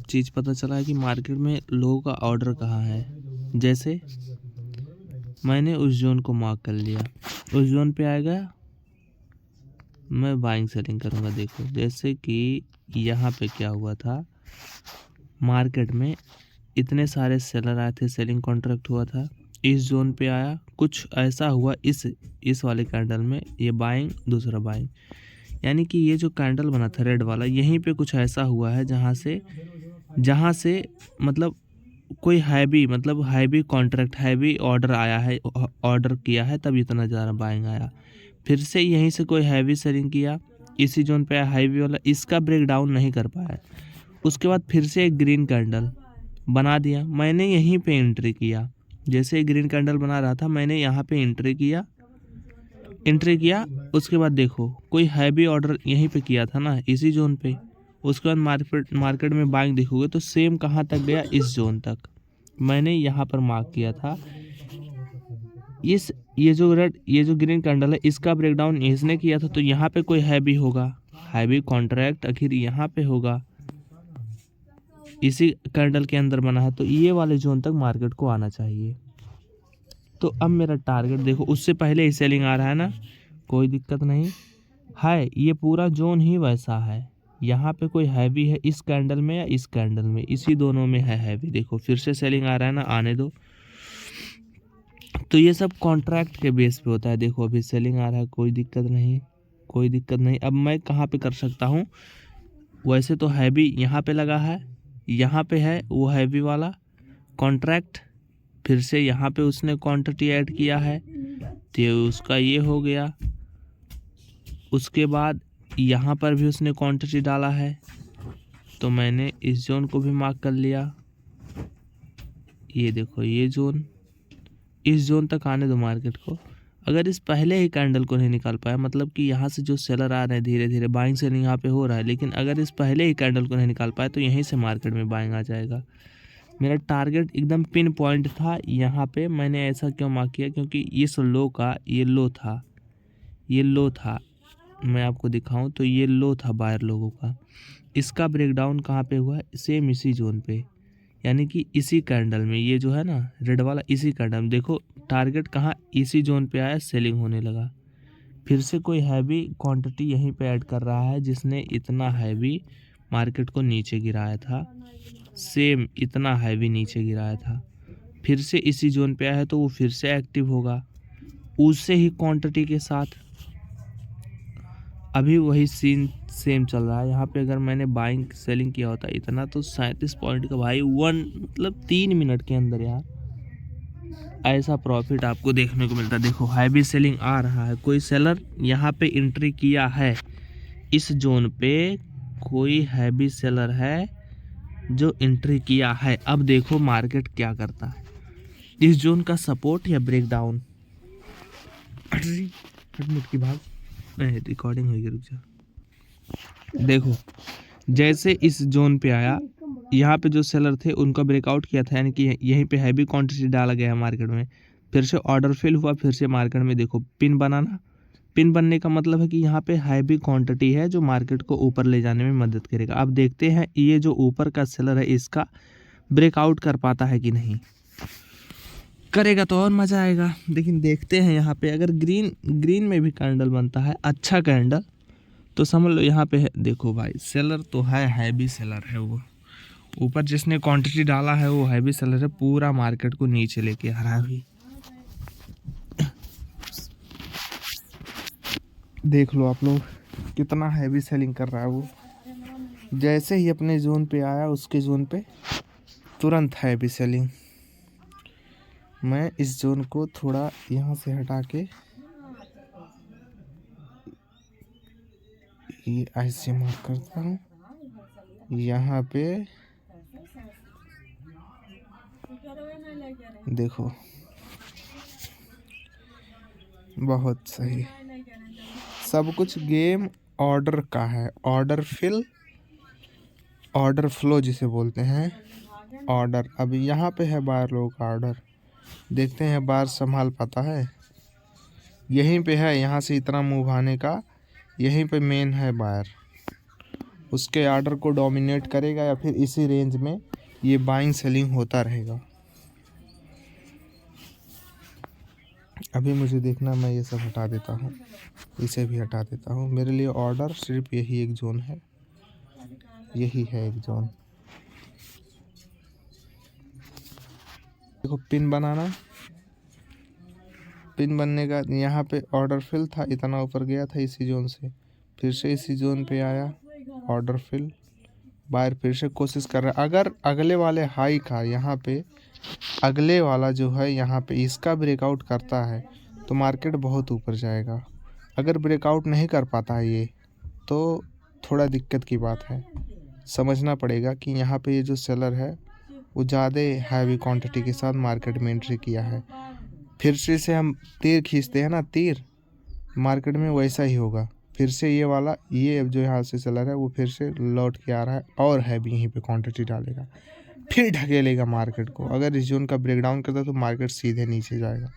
चीज़ पता चला है कि मार्केट में लोगों का ऑर्डर कहाँ है। जैसे मैंने उस जोन को मार्क कर लिया, उस जोन पे आएगा, मैं बाइंग सेलिंग करूँगा। देखो जैसे कि यहाँ पे क्या हुआ था, मार्केट में इतने सारे सेलर आए थे, सेलिंग कॉन्ट्रैक्ट हुआ था, इस जोन पे आया, कुछ ऐसा हुआ इस वाले कैंडल में, ये बाइंग दूसरा बाइंग, यानी कि ये जो कैंडल बना था रेड वाला, यहीं पे कुछ ऐसा हुआ है जहाँ से मतलब कोई हैवी कॉन्ट्रैक्ट, हैवी ऑर्डर आया है, ऑर्डर किया है, तब इतना ज़्यादा बाइंग आया। फिर से यहीं से कोई हैवी सेलिंग किया, इसी जोन पे आया हैवी वाला, इसका ब्रेक डाउन नहीं कर पाया। उसके बाद फिर से एक ग्रीन कैंडल बना दिया, मैंने यहीं पे एंट्री किया। जैसे ग्रीन कैंडल बना रहा था, मैंने यहाँ पे एंट्री किया। उसके बाद देखो कोई हैवी ऑर्डर यहीं पे किया था ना, इसी जोन पे। उसके बाद मार्केट में बाइंग देखोगे तो सेम कहाँ तक गया, इस जोन तक। मैंने यहाँ पर मार्क किया था। ये जो ग्रीन कैंडल है, इसका ब्रेकडाउन इसने किया था, तो यहाँ पे कोई हैवी होगा, हैवी कॉन्ट्रैक्ट आखिर यहाँ पे होगा, इसी कैंडल के अंदर बना है, तो ये वाले जोन तक मार्केट को आना चाहिए। तो अब मेरा टारगेट देखो, उससे पहले ही सेलिंग आ रहा है ना, कोई दिक्कत नहीं है, ये पूरा जोन ही वैसा है। यहाँ पे कोई हैवी है इस कैंडल में या इस कैंडल में, इसी दोनों में है हैवी। देखो फिर से सेलिंग आ रहा है ना, आने दो। तो ये सब कॉन्ट्रैक्ट के बेस पे होता है। देखो अभी सेलिंग आ रहा है, कोई दिक्कत नहीं। अब मैं कहाँ पे कर सकता हूँ, वैसे तो हैवी यहाँ पे लगा है, यहाँ पे है वो हैवी वाला कॉन्ट्रैक्ट, फिर से यहाँ पे उसने क्वांटिटी ऐड किया है, तो उसका ये हो गया। उसके बाद यहाँ पर भी उसने क्वांटिटी डाला है, तो मैंने इस जोन को भी मार्क कर लिया। ये देखो ये जोन, इस जोन तक आने दो मार्केट को। अगर इस पहले ही कैंडल को नहीं निकाल पाया, मतलब कि यहाँ से जो सेलर आ रहे हैं धीरे धीरे, बाइंग सेलिंग यहाँ पे हो रहा है, लेकिन अगर इस पहले ही कैंडल को नहीं निकाल पाया तो यहीं से मार्केट में बाइंग आ जाएगा। मेरा टारगेट एकदम पिन पॉइंट था यहाँ पे। मैंने ऐसा क्यों मार्क किया, क्योंकि इस लो का ये लो था, मैं आपको दिखाऊं तो ये लो था बायर लोगों का। इसका ब्रेकडाउन कहाँ पे हुआ, सेम इसी जोन पे, यानी कि इसी कैंडल में, ये जो है ना रेड वाला, इसी कैंडल में। देखो टारगेट कहाँ, इसी जोन पे आया, सेलिंग होने लगा। फिर से कोई हैवी क्वांटिटी यहीं पे ऐड कर रहा है, जिसने इतना हैवी मार्केट को नीचे गिराया था, सेम इतना हैवी नीचे गिराया था। फिर से इसी जोन पे आया है, तो वो फिर से एक्टिव होगा उससे ही क्वांटिटी के साथ। अभी वही सीन सेम चल रहा है यहाँ पे। अगर मैंने बाइंग सेलिंग किया होता इतना, तो 37 पॉइंट का भाई, 3 मिनट के अंदर यार ऐसा प्रॉफिट आपको देखने को मिलता है। देखो हैवी सेलिंग आ रहा है, कोई सेलर यहाँ पे एंट्री किया है, इस जोन पे कोई हैवी सेलर है जो एंट्री किया है। अब देखो मार्केट क्या करता है, इस जोन का सपोर्ट या ब्रेकडाउन। की भाग रिकॉर्डिंग होगी, रुक जा। देखो जैसे इस जोन पे आया, यहाँ पे जो सेलर थे उनका ब्रेकआउट किया था, यानी कि यहीं पे हैवी क्वांटिटी डाला गया है मार्केट में। फिर से ऑर्डर फिल हुआ, फिर से मार्केट में देखो पिन बनने का मतलब है कि यहाँ पे हैवी क्वांटिटी है जो मार्केट को ऊपर ले जाने में मदद करेगा। अब देखते हैं ये जो ऊपर का सेलर है, इसका ब्रेकआउट कर पाता है कि नहीं। करेगा तो और मज़ा आएगा। लेकिन देखते हैं यहाँ पे, अगर ग्रीन में भी कैंडल बनता है अच्छा कैंडल, तो समझ लो यहाँ पे है। देखो भाई सेलर तो है, हैवी सेलर है, वो ऊपर जिसने क्वांटिटी डाला है वो हैवी सेलर है, पूरा मार्केट को नीचे लेके आ रहा है। अभी देख लो आप लोग कितना हैवी सेलिंग कर रहा है वो। जैसे ही अपने जोन पे आया, उसके जोन पे तुरंत हैवी सेलिंग। मैं इस जोन को थोड़ा यहाँ से हटा के ये ऐसे मार्क करता हूँ, यहाँ पे देखो बहुत सही। सब कुछ गेम ऑर्डर का है, ऑर्डर फिल, ऑर्डर फ्लो जिसे बोलते हैं, ऑर्डर। अभी यहाँ पे है बायर लोगों का ऑर्डर, देखते हैं बायर संभाल पाता है। यहीं पे है, यहाँ से इतना मूव आने का, यहीं पे मेन है बायर। उसके ऑर्डर को डोमिनेट करेगा या फिर इसी रेंज में ये बाइंग सेलिंग होता रहेगा। अभी मुझे देखना, मैं ये सब हटा देता हूँ, इसे भी हटा देता हूँ। मेरे लिए ऑर्डर सिर्फ यही एक जोन है, यही है एक जोन। देखो पिन बनाना, पिन बनने का यहाँ पे ऑर्डर फिल था, इतना ऊपर गया था इसी जोन से, फिर से इसी जोन पे आया, ऑर्डर फिल, बाहर फिर से कोशिश कर रहा है। अगर अगले वाले हाई का यहाँ पे अगले वाला जो है यहाँ पे इसका ब्रेकआउट करता है तो मार्केट बहुत ऊपर जाएगा। अगर ब्रेकआउट नहीं कर पाता है ये तो थोड़ा दिक्कत की बात है। समझना पड़ेगा कि यहाँ पे ये जो सेलर है वो ज़्यादा हैवी क्वांटिटी के साथ मार्केट में एंट्री किया है। फिर से हम तीर खींचते हैं ना, तीर मार्केट में वैसा ही होगा। फिर से ये वाला, ये जो यहाँ से सेलर है वो फिर से लौट के आ रहा है और हैवी यहीं पे क्वांटिटी डालेगा, फिर ढकेलेगा मार्केट को। अगर इस जोन का ब्रेकडाउन करता तो मार्केट सीधे नीचे जाएगा।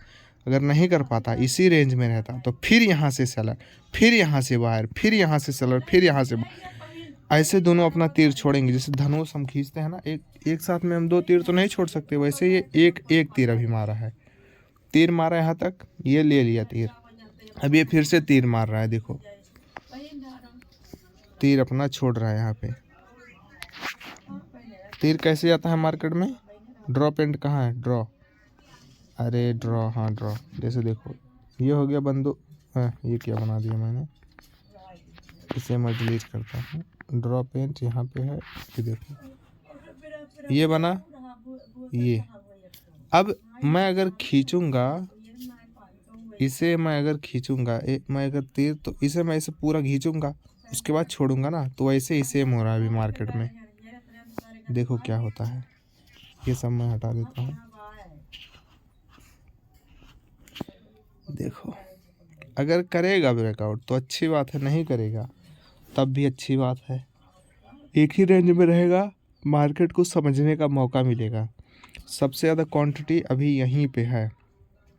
अगर नहीं कर पाता, इसी रेंज में रहता, तो फिर यहाँ से सेलर, फिर यहाँ से बाहर, फिर यहाँ से सेलर, फिर यहाँ से बाहर, ऐसे दोनों अपना तीर छोड़ेंगे। जैसे धनुष हम खींचते हैं ना, एक साथ में हम 2 तीर तो नहीं छोड़ सकते, वैसे ये एक तीर अभी मारा है, तीर मारा यहाँ तक, ये ले लिया तीर, अब ये फिर से तीर मार रहा है। देखो तीर अपना छोड़ रहा है यहाँ पे। तीर कैसे आता है मार्केट में? ड्रॉ पेंट कहाँ है? ड्रॉ, अरे ड्रॉ, हाँ ड्रॉ। जैसे देखो ये हो गया बंदूक, ये क्या बना दिया मैंने, इसे मैं डिलीट करता हूँ। ड्रॉ पेंट यहाँ पे है, ये देखो ये बना, ये अब मैं अगर खींचूंगा इसे, मैं अगर खींचूंगा मैं अगर तीर, तो इसे मैं इसे पूरा खींचूंगा उसके बाद छोड़ूंगा ना, तो वैसे ही सेम हो रहा है अभी मार्केट में। देखो क्या होता है, ये सब मैं हटा देता हूँ। देखो अगर करेगा ब्रेकआउट तो अच्छी बात है, नहीं करेगा तब भी अच्छी बात है। एक ही रेंज में रहेगा, मार्केट को समझने का मौका मिलेगा। सबसे ज़्यादा क्वांटिटी अभी यहीं पे है,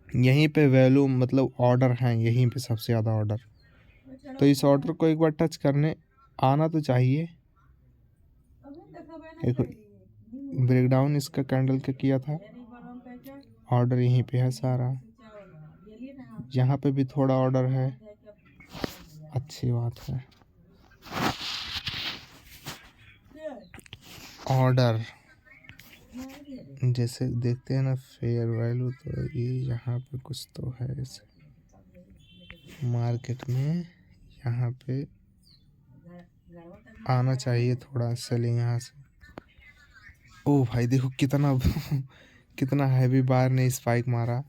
यहीं पे वैल्यू मतलब ऑर्डर हैं, यहीं पे सबसे ज़्यादा ऑर्डर। तो इस ऑर्डर को एक बार टच करने आना तो चाहिए। देखो ब्रेकडाउन इसका कैंडल का किया था, ऑर्डर यहीं पे है सारा, यहाँ पे भी थोड़ा ऑर्डर है, अच्छी बात है। ऑर्डर जैसे देखते हैं ना फेयर वैल्यू, तो ये यहाँ पे कुछ तो है इसे मार्केट में, यहाँ पे आना चाहिए थोड़ा सेलिंग यहाँ से। ओ भाई देखो कितना कितना हैवी बार ने स्पाइक मारा,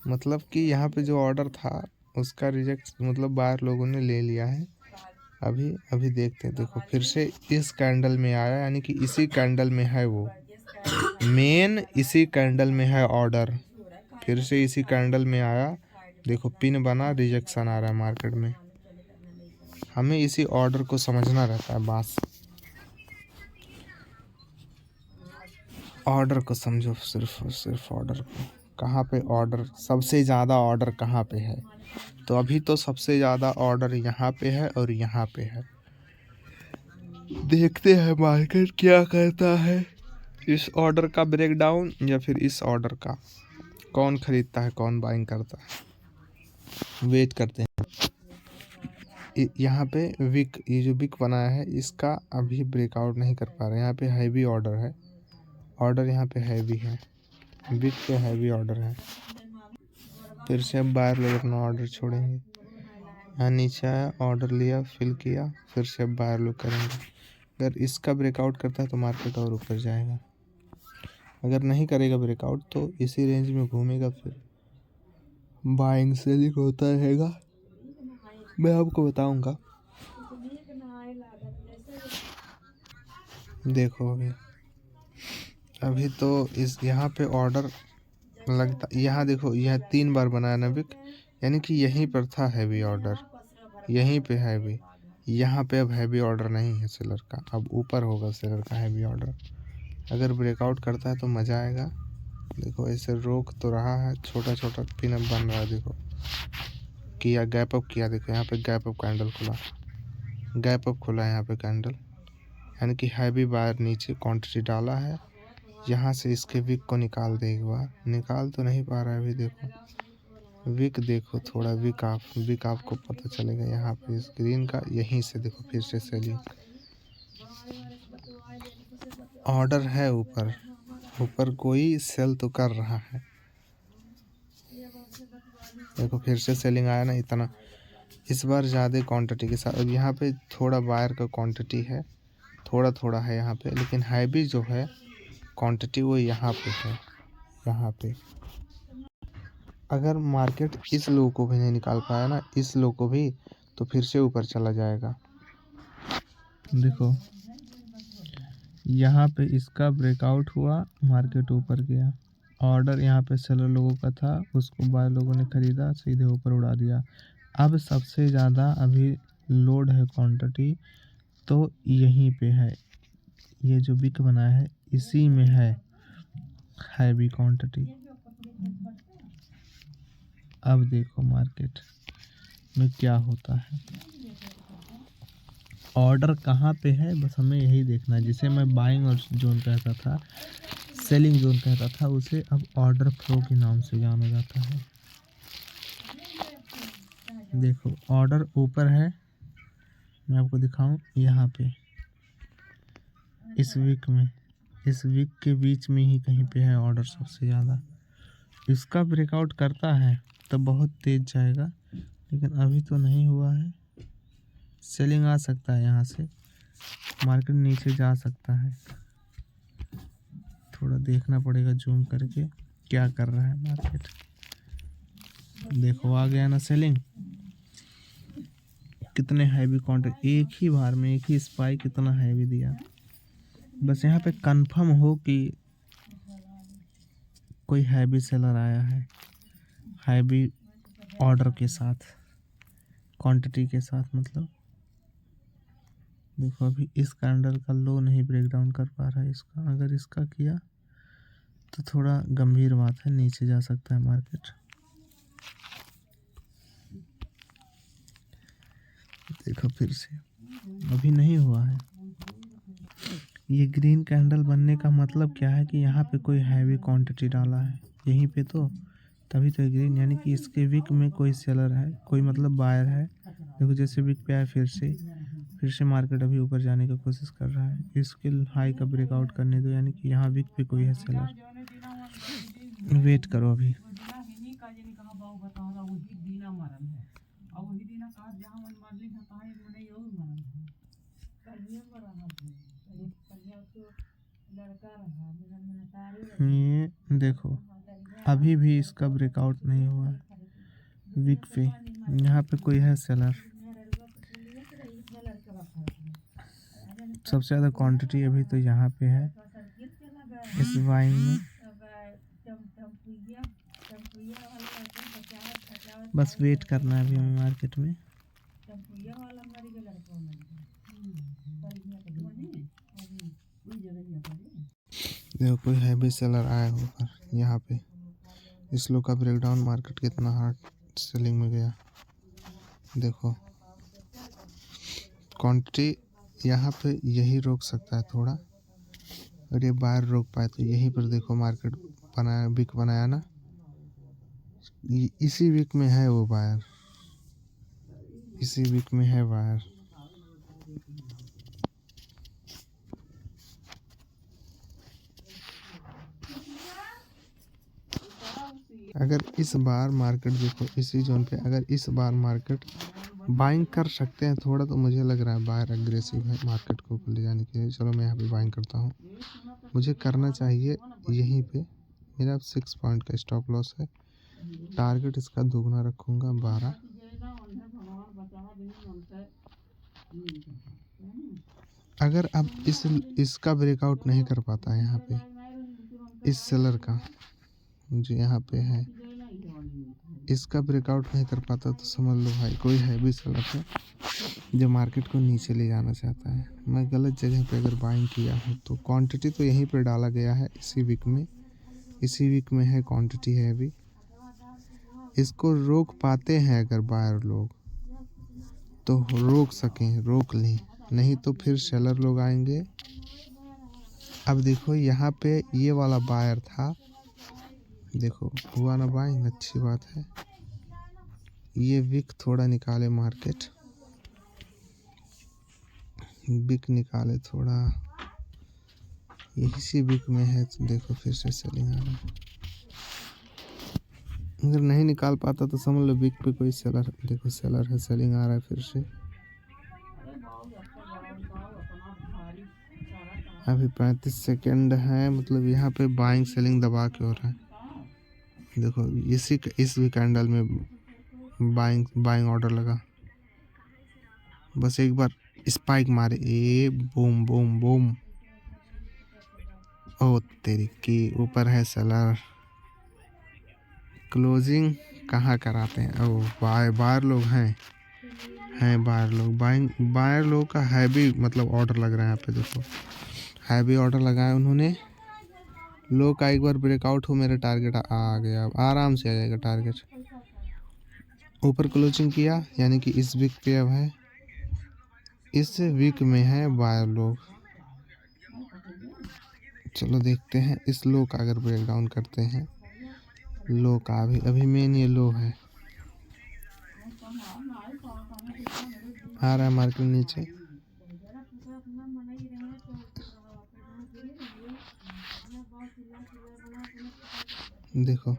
मतलब कि यहाँ पे जो ऑर्डर था उसका रिजेक्ट, मतलब बाहर लोगों ने ले लिया है। अभी देखते हैं। देखो फिर से इस कैंडल में आया, यानी कि इसी कैंडल में है वो मेन, इसी कैंडल में है ऑर्डर, फिर से इसी कैंडल में आया। देखो पिन बना, रिजेक्शन आ रहा है मार्केट में। हमें इसी ऑर्डर को समझना रहता है, बस ऑर्डर को समझो, सिर्फ ऑर्डर को। कहाँ पे ऑर्डर सबसे ज़्यादा, ऑर्डर कहाँ पे है? तो अभी तो सबसे ज़्यादा ऑर्डर यहाँ पे है और यहाँ पे है। देखते हैं मार्केट क्या करता है, इस ऑर्डर का ब्रेकडाउन या फिर इस ऑर्डर का, कौन खरीदता है कौन बाइंग करता है। वेट करते हैं। यहाँ पे विक, ये जो विक बनाया है इसका अभी ब्रेकआउट नहीं कर पा रहे। यहाँ पे हैवी ऑर्डर है, ऑर्डर यहाँ पे हैवी है, विक पे हैवी ऑर्डर है। फिर से अब बाहर लोग अपना ऑर्डर छोड़ेंगे। यहाँ नीचे आया, ऑर्डर लिया, फिल किया, फिर से अब बाहर लोग करेंगे। अगर इसका ब्रेकआउट करता है तो मार्केट और ऊपर जाएगा, अगर नहीं करेगा ब्रेकआउट तो इसी रेंज में घूमेगा, फिर बाइंग सेलिंग होता रहेगा। मैं आपको बताऊंगा। देखो अभी तो इस यहाँ पे ऑर्डर लगता, यहाँ देखो यह 3 बार बनाया ना विक, यानी कि यहीं पर था हैवी ऑर्डर, यहीं पे हैवी, यहाँ पे अब हैवी ऑर्डर नहीं है सेलर का, अब ऊपर होगा सेलर का हैवी ऑर्डर। अगर ब्रेकआउट करता है तो मज़ा आएगा। देखो ऐसे रोक तो रहा है, छोटा छोटा पिन अप बन रहा है। देखो किया, गैप अप किया, देखो यहाँ पे गैप अप कैंडल खुला, गैप अप खुला है यहाँ पे कैंडल, यानी कि हैवी बायर नीचे क्वांटिटी डाला है। यहाँ से इसके विक को निकाल दे एक बार, निकाल तो नहीं पा रहा है अभी। देखो विक, देखो थोड़ा विक आपको पता चलेगा यहाँ पे इस ग्रीन का। यहीं से देखो फिर से सेलिंग, ऑर्डर है ऊपर, ऊपर कोई सेल तो कर रहा है। देखो फिर से सेलिंग आया ना इतना, इस बार ज़्यादा क्वांटिटी के साथ। अब यहाँ पे थोड़ा बायर का क्वांटिटी है, थोड़ा थोड़ा है यहाँ पे, लेकिन हैवी जो है क्वांटिटी वो यहाँ पे है। यहाँ पे अगर मार्केट इस लो को भी नहीं निकाल पाया ना, इस लो को भी, तो फिर से ऊपर चला जाएगा। देखो यहाँ पे इसका ब्रेकआउट हुआ, मार्केट ऊपर गया। ऑर्डर यहाँ पे सेलर लोगों का था, उसको बायर लोगों ने ख़रीदा, सीधे ऊपर उड़ा दिया। अब सबसे ज़्यादा अभी लोड है क्वांटिटी तो यहीं पे है, ये जो बिक बना है इसी में है हैवी क्वांटिटी। अब देखो मार्केट में क्या होता है, ऑर्डर कहाँ पे है, बस हमें यही देखना है। जिसे मैं बाइंग और जोन कहता था, सेलिंग जोन कहता था, उसे अब ऑर्डर फ्लो के नाम से जाना जाता है। देखो ऑर्डर ऊपर है, मैं आपको दिखाऊं यहाँ पे इस वीक में, इस वीक के बीच में ही कहीं पे है ऑर्डर सबसे ज़्यादा। इसका ब्रेकआउट करता है तो बहुत तेज़ जाएगा, लेकिन अभी तो नहीं हुआ है। सेलिंग आ सकता है, यहाँ से मार्केट नीचे जा सकता है। थोड़ा देखना पड़ेगा जूम करके क्या कर रहा है मार्केट। देखो आ गया ना सेलिंग, कितने हैवी कॉन्ट्रैक्ट एक ही बार में, एक ही स्पाइक कितना हैवी दिया। बस यहाँ पे कंफर्म हो कि कोई हैवी सेलर आया है, हैवी ऑर्डर के साथ, क्वांटिटी के साथ मतलब। देखो अभी इस कैंडल का लो नहीं ब्रेक डाउन कर पा रहा है इसका, अगर इसका किया तो थोड़ा गंभीर बात है, नीचे जा सकता है मार्केट। देखो फिर से अभी नहीं हुआ है। ये ग्रीन कैंडल बनने का मतलब क्या है कि यहाँ पे कोई हैवी क्वांटिटी डाला है यहीं पे, तो तभी तो ग्रीन, यानी कि इसके विक में कोई सेलर है, कोई मतलब बायर है। देखो जैसे विक पे आया फिर से मार्केट अभी ऊपर जाने की कोशिश कर रहा है। इसके हाई का ब्रेकआउट करने दो, यानी कि यहाँ विक पे कोई है सेलर। वेट करो अभी। ये देखो अभी भी इसका ब्रेकआउट नहीं हुआ है विक पे, यहाँ पे कोई है सेलर। सबसे ज़्यादा क्वांटिटी अभी तो यहाँ पे है इस वाइन में। बस वेट करना है अभी हमें मार्केट में। देखो कोई हैवी सेलर आया होगा यहाँ पे। इस लो का ब्रेकडाउन, मार्केट कितना हार्ड सेलिंग में गया। देखो क्वांटिटी यहाँ पे यही रोक सकता है थोड़ा, अगर ये बायर रोक पाए तो। यहीं पर देखो मार्केट बनाया, विक बनाया ना, इसी वीक में है वो बायर, इसी वीक में है बायर। अगर इस बार मार्केट देखो इसी जोन पे, अगर इस बार मार्केट बाइंग कर सकते हैं थोड़ा, तो मुझे लग रहा है बायर अग्रेसिव है मार्केट को ऊपर ले जाने के लिए। चलो मैं यहाँ पे बाइंग करता हूँ, मुझे करना चाहिए यहीं पे। मेरा 6 पॉइंट का स्टॉप लॉस है, टारगेट इसका दोगुना रखूँगा 12। अगर अब इसका ब्रेकआउट नहीं कर पाता है यहाँ पे, इस सेलर का जो यहाँ पे है, इसका ब्रेकआउट नहीं कर पाता, तो समझ लो भाई कोई हैवी सेलर है जो मार्केट को नीचे ले जाना चाहता है। मैं गलत जगह पे अगर बाइंग किया हूँ तो क्वांटिटी तो यहीं पे डाला गया है इसी वीक में, इसी वीक में है क्वांटिटी है अभी। इसको रोक पाते हैं अगर बायर लोग, तो रोक सकें, रोक लें, नहीं तो फिर सेलर लोग आएंगे। अब देखो यहाँ पे ये वाला बायर था, देखो हुआ ना बाइंग, अच्छी बात है। ये विक थोड़ा निकाले मार्केट, विक निकाले थोड़ा, इसी विक में है तो देखो फिर से सेलिंग आ रहा है। अगर नहीं निकाल पाता तो समझ लो विक पे कोई सेलर, देखो सेलर है, सेलिंग आ रहा है फिर से। अभी 35 सेकेंड है, मतलब यहाँ पे बाइंग सेलिंग दबा के हो रहा है। देखो इस भी कैंडल में बाइंग ऑर्डर लगा, बस एक बार स्पाइक मारे, ए बूम बूम बूम, ओ तेरी की ऊपर है सेलर। क्लोजिंग कहाँ कराते हैं, ओ बायर लोग हैं बायर लोग, बायर लोग का हैवी मतलब ऑर्डर लग रहा है यहाँ पे। देखो हैवी ऑर्डर लगाया उन्होंने, लो का एक बार ब्रेकआउट हो, मेरा टारगेट आ गया, अब आराम से आ जाएगा टारगेट। ऊपर क्लोजिंग किया, यानी कि इस वीक पे अब है, इस वीक में है बायर लोग। चलो देखते हैं इस लो का अगर ब्रेक डाउन करते हैं, लो का अभी मेन ये लो है, आ रहा है मार्केट नीचे। देखो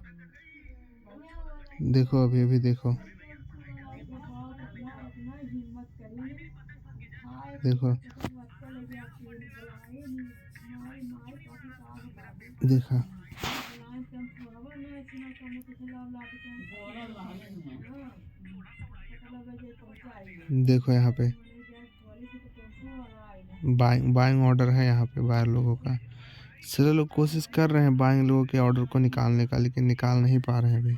देखो अभी देखो, देखो देखा, देखो यहाँ पे बाइंग ऑर्डर है यहाँ पे बायर लोगों का। सेलर लोग कोशिश कर रहे हैं बाइंग लोगों के ऑर्डर को निकालने का, लेकिन निकाल नहीं पा रहे हैं अभी।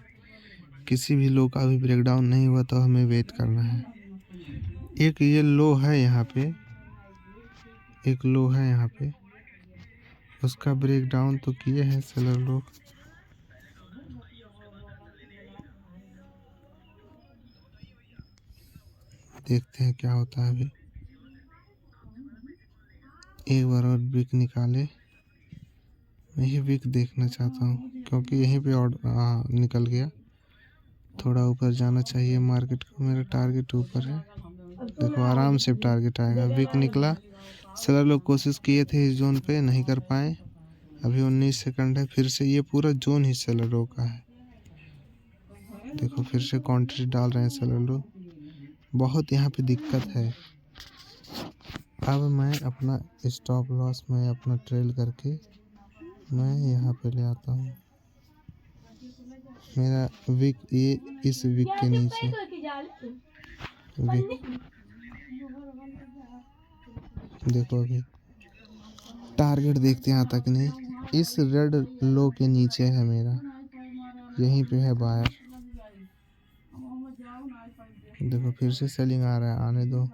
किसी भी लो का अभी ब्रेकडाउन नहीं हुआ तो हमें वेट करना है। एक ये लो है यहाँ पे, एक लो है यहाँ पे, उसका ब्रेकडाउन तो किए हैं सेलर लोग। देखते हैं क्या होता है अभी, एक बार और विक निकाले, मैं ये विक देखना चाहता हूँ क्योंकि यहीं पे ऑर्डर निकल गया। थोड़ा ऊपर जाना चाहिए मार्केट को, मेरा टारगेट ऊपर है। देखो आराम से टारगेट आएगा, विक निकला, सेलर लोग कोशिश किए थे इस जोन पे, नहीं कर पाए। अभी 19 सेकंड है, फिर से ये पूरा जोन ही सेलर लोग का है। देखो फिर से क्वांटिटी डाल रहे हैं सेलर लोग, बहुत यहाँ पे दिक्कत है। अब मैं अपना स्टॉप लॉस में अपना ट्रेल करके मैं यहाँ पे ले आता हूँ। मेरा विक ये इस विक के नीचे विक, देखो अभी टारगेट देखते हैं आता कि नहीं, इस रेड लो के नीचे है मेरा, यहीं पे है बायर। देखो फिर से सेलिंग आ रहा है, आने दो।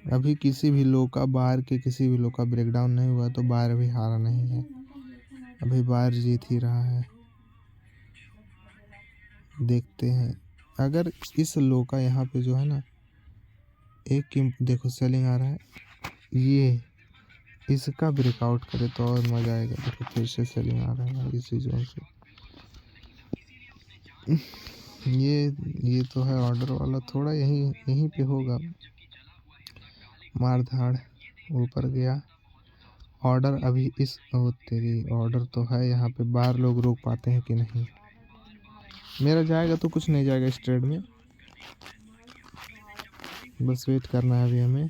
अभी किसी भी लो का बायर के किसी भी लो का ब्रेकडाउन नहीं हुआ तो बायर अभी हारा नहीं है, अभी बायर जीत ही रहा है। देखते हैं अगर इस लो का यहाँ पे जो है ना, एक देखो सेलिंग आ रहा है, ये इसका ब्रेकआउट करे तो और मजा आएगा। देखो फिर से सेलिंग आ रहा है इसी जोन से। ये तो है ऑर्डर वाला, थोड़ा यहीं पे होगा, मार धाड़ ऊपर गया ऑर्डर। अभी इस तेरी ऑर्डर तो है यहाँ पे, बाहर लोग रोक पाते हैं कि नहीं। मेरा जाएगा तो कुछ नहीं जाएगा इस ट्रेड में, बस वेट करना है अभी हमें।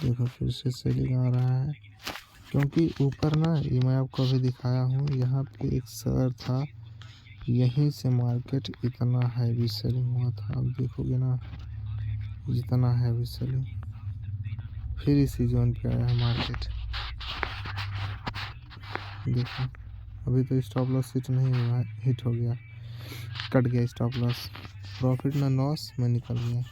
देखो फिर से सेलिंग आ रहा है, क्योंकि ऊपर ना ये मैं आपको अभी दिखाया हूँ, यहाँ पे एक सर था, यहीं से मार्केट इतना हैवी सेलिंग हुआ था। अब देखोगे ना जितना हैवी सेलिंग, फिर इसी जोन पे आया है मार्केट। देखो अभी तो स्टॉप लॉस हिट नहीं हुआ, हिट हो गया, कट गया स्टॉप लॉस, प्रॉफिट ना लॉस में निकल गया।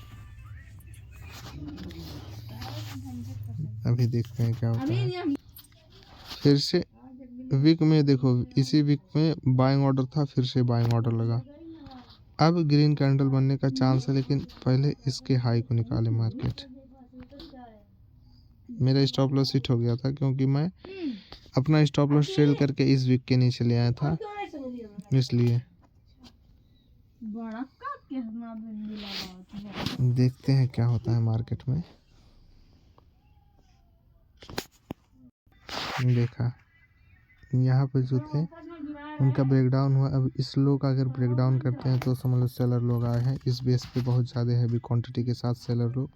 अभी देखते हैं क्या होता है। फिर से वीक में देखो, इसी वीक में बाइंग ऑर्डर था, फिर से बाइंग ऑर्डर लगा। अब ग्रीन कैंडल बनने का चांस है, लेकिन पहले इसके हाई को निकाले मार्केट। मेरा स्टॉप लॉस हिट हो गया था क्योंकि मैं अपना स्टॉप लॉस सेल करके इस वीक के नीचे ले आया था, इसलिए। देखते हैं क्या होता है मार्केट में। देखा यहाँ पे जो थे उनका ब्रेकडाउन हुआ। अब इस लो का अगर ब्रेकडाउन करते हैं तो समझ लो सेलर लोग आए हैं। इस बेस पे बहुत ज़्यादा हैवी क्वांटिटी के साथ सेलर लोग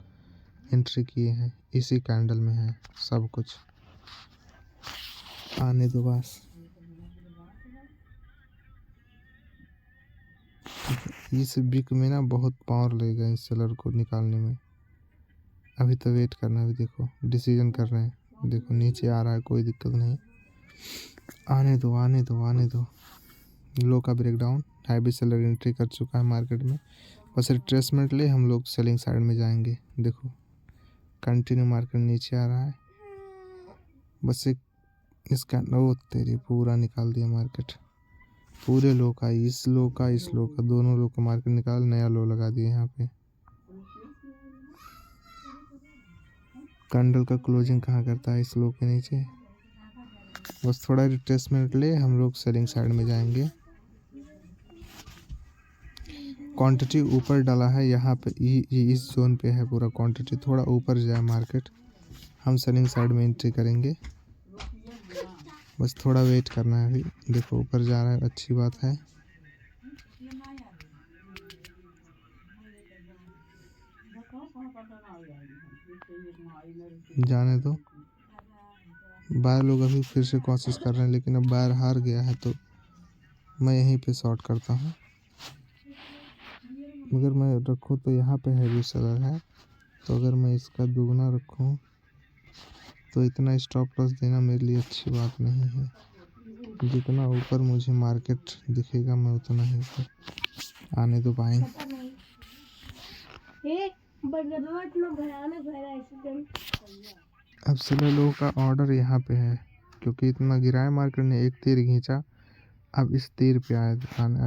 एंट्री किए हैं। इसी कैंडल में है सब कुछ। आने दो बस। इस वीक में ना बहुत पावर लगेगा इस सेलर को निकालने में। अभी तो वेट करना है। अभी देखो डिसीजन कर रहे हैं। देखो नीचे आ रहा है, कोई दिक्कत नहीं। आने दो आने दो आने दो। लो का ब्रेकडाउन, हैवी सेलर एंट्री कर चुका है मार्केट में। बस रिट्रेसमेंट ले हम लोग सेलिंग साइड में जाएंगे। देखो कंटिन्यू मार्केट नीचे आ रहा है। बस एक इसका ओ तेरी पूरा निकाल दिया मार्केट। पूरे लो का, इस लो का, इस लो का, दोनों लो का मार्केट निकाल नया लो लगा दिया यहाँ पे। कैंडल का क्लोजिंग कहाँ करता है? इस लो के नीचे। बस थोड़ा रिट्रेसमेंट ले हम लोग सेलिंग साइड में जाएंगे। क्वांटिटी ऊपर डाला है यहाँ पे, इस जोन पे है पूरा क्वांटिटी। थोड़ा ऊपर जाए मार्केट, हम सेलिंग साइड में एंट्री करेंगे। बस थोड़ा वेट करना है। अभी देखो ऊपर जा रहा है, अच्छी बात है। जाने दो। बायर लोग अभी फिर से कोशिश कर रहे हैं, लेकिन अब बायर हार गया है तो मैं यहीं पे शॉर्ट करता हूँ। अगर मैं रखूँ तो यहाँ पे हैवी सेलर है, तो अगर मैं इसका दुगना रखूँ तो इतना स्टॉप लॉस देना मेरे लिए अच्छी बात नहीं है। जितना ऊपर मुझे मार्केट दिखेगा मैं उतना ही आने दो बाइंग। अब सेलर लोगों का ऑर्डर यहाँ पे है, क्योंकि इतना गिराया मार्केट ने। एक तीर खींचा, अब इस तीर पे आ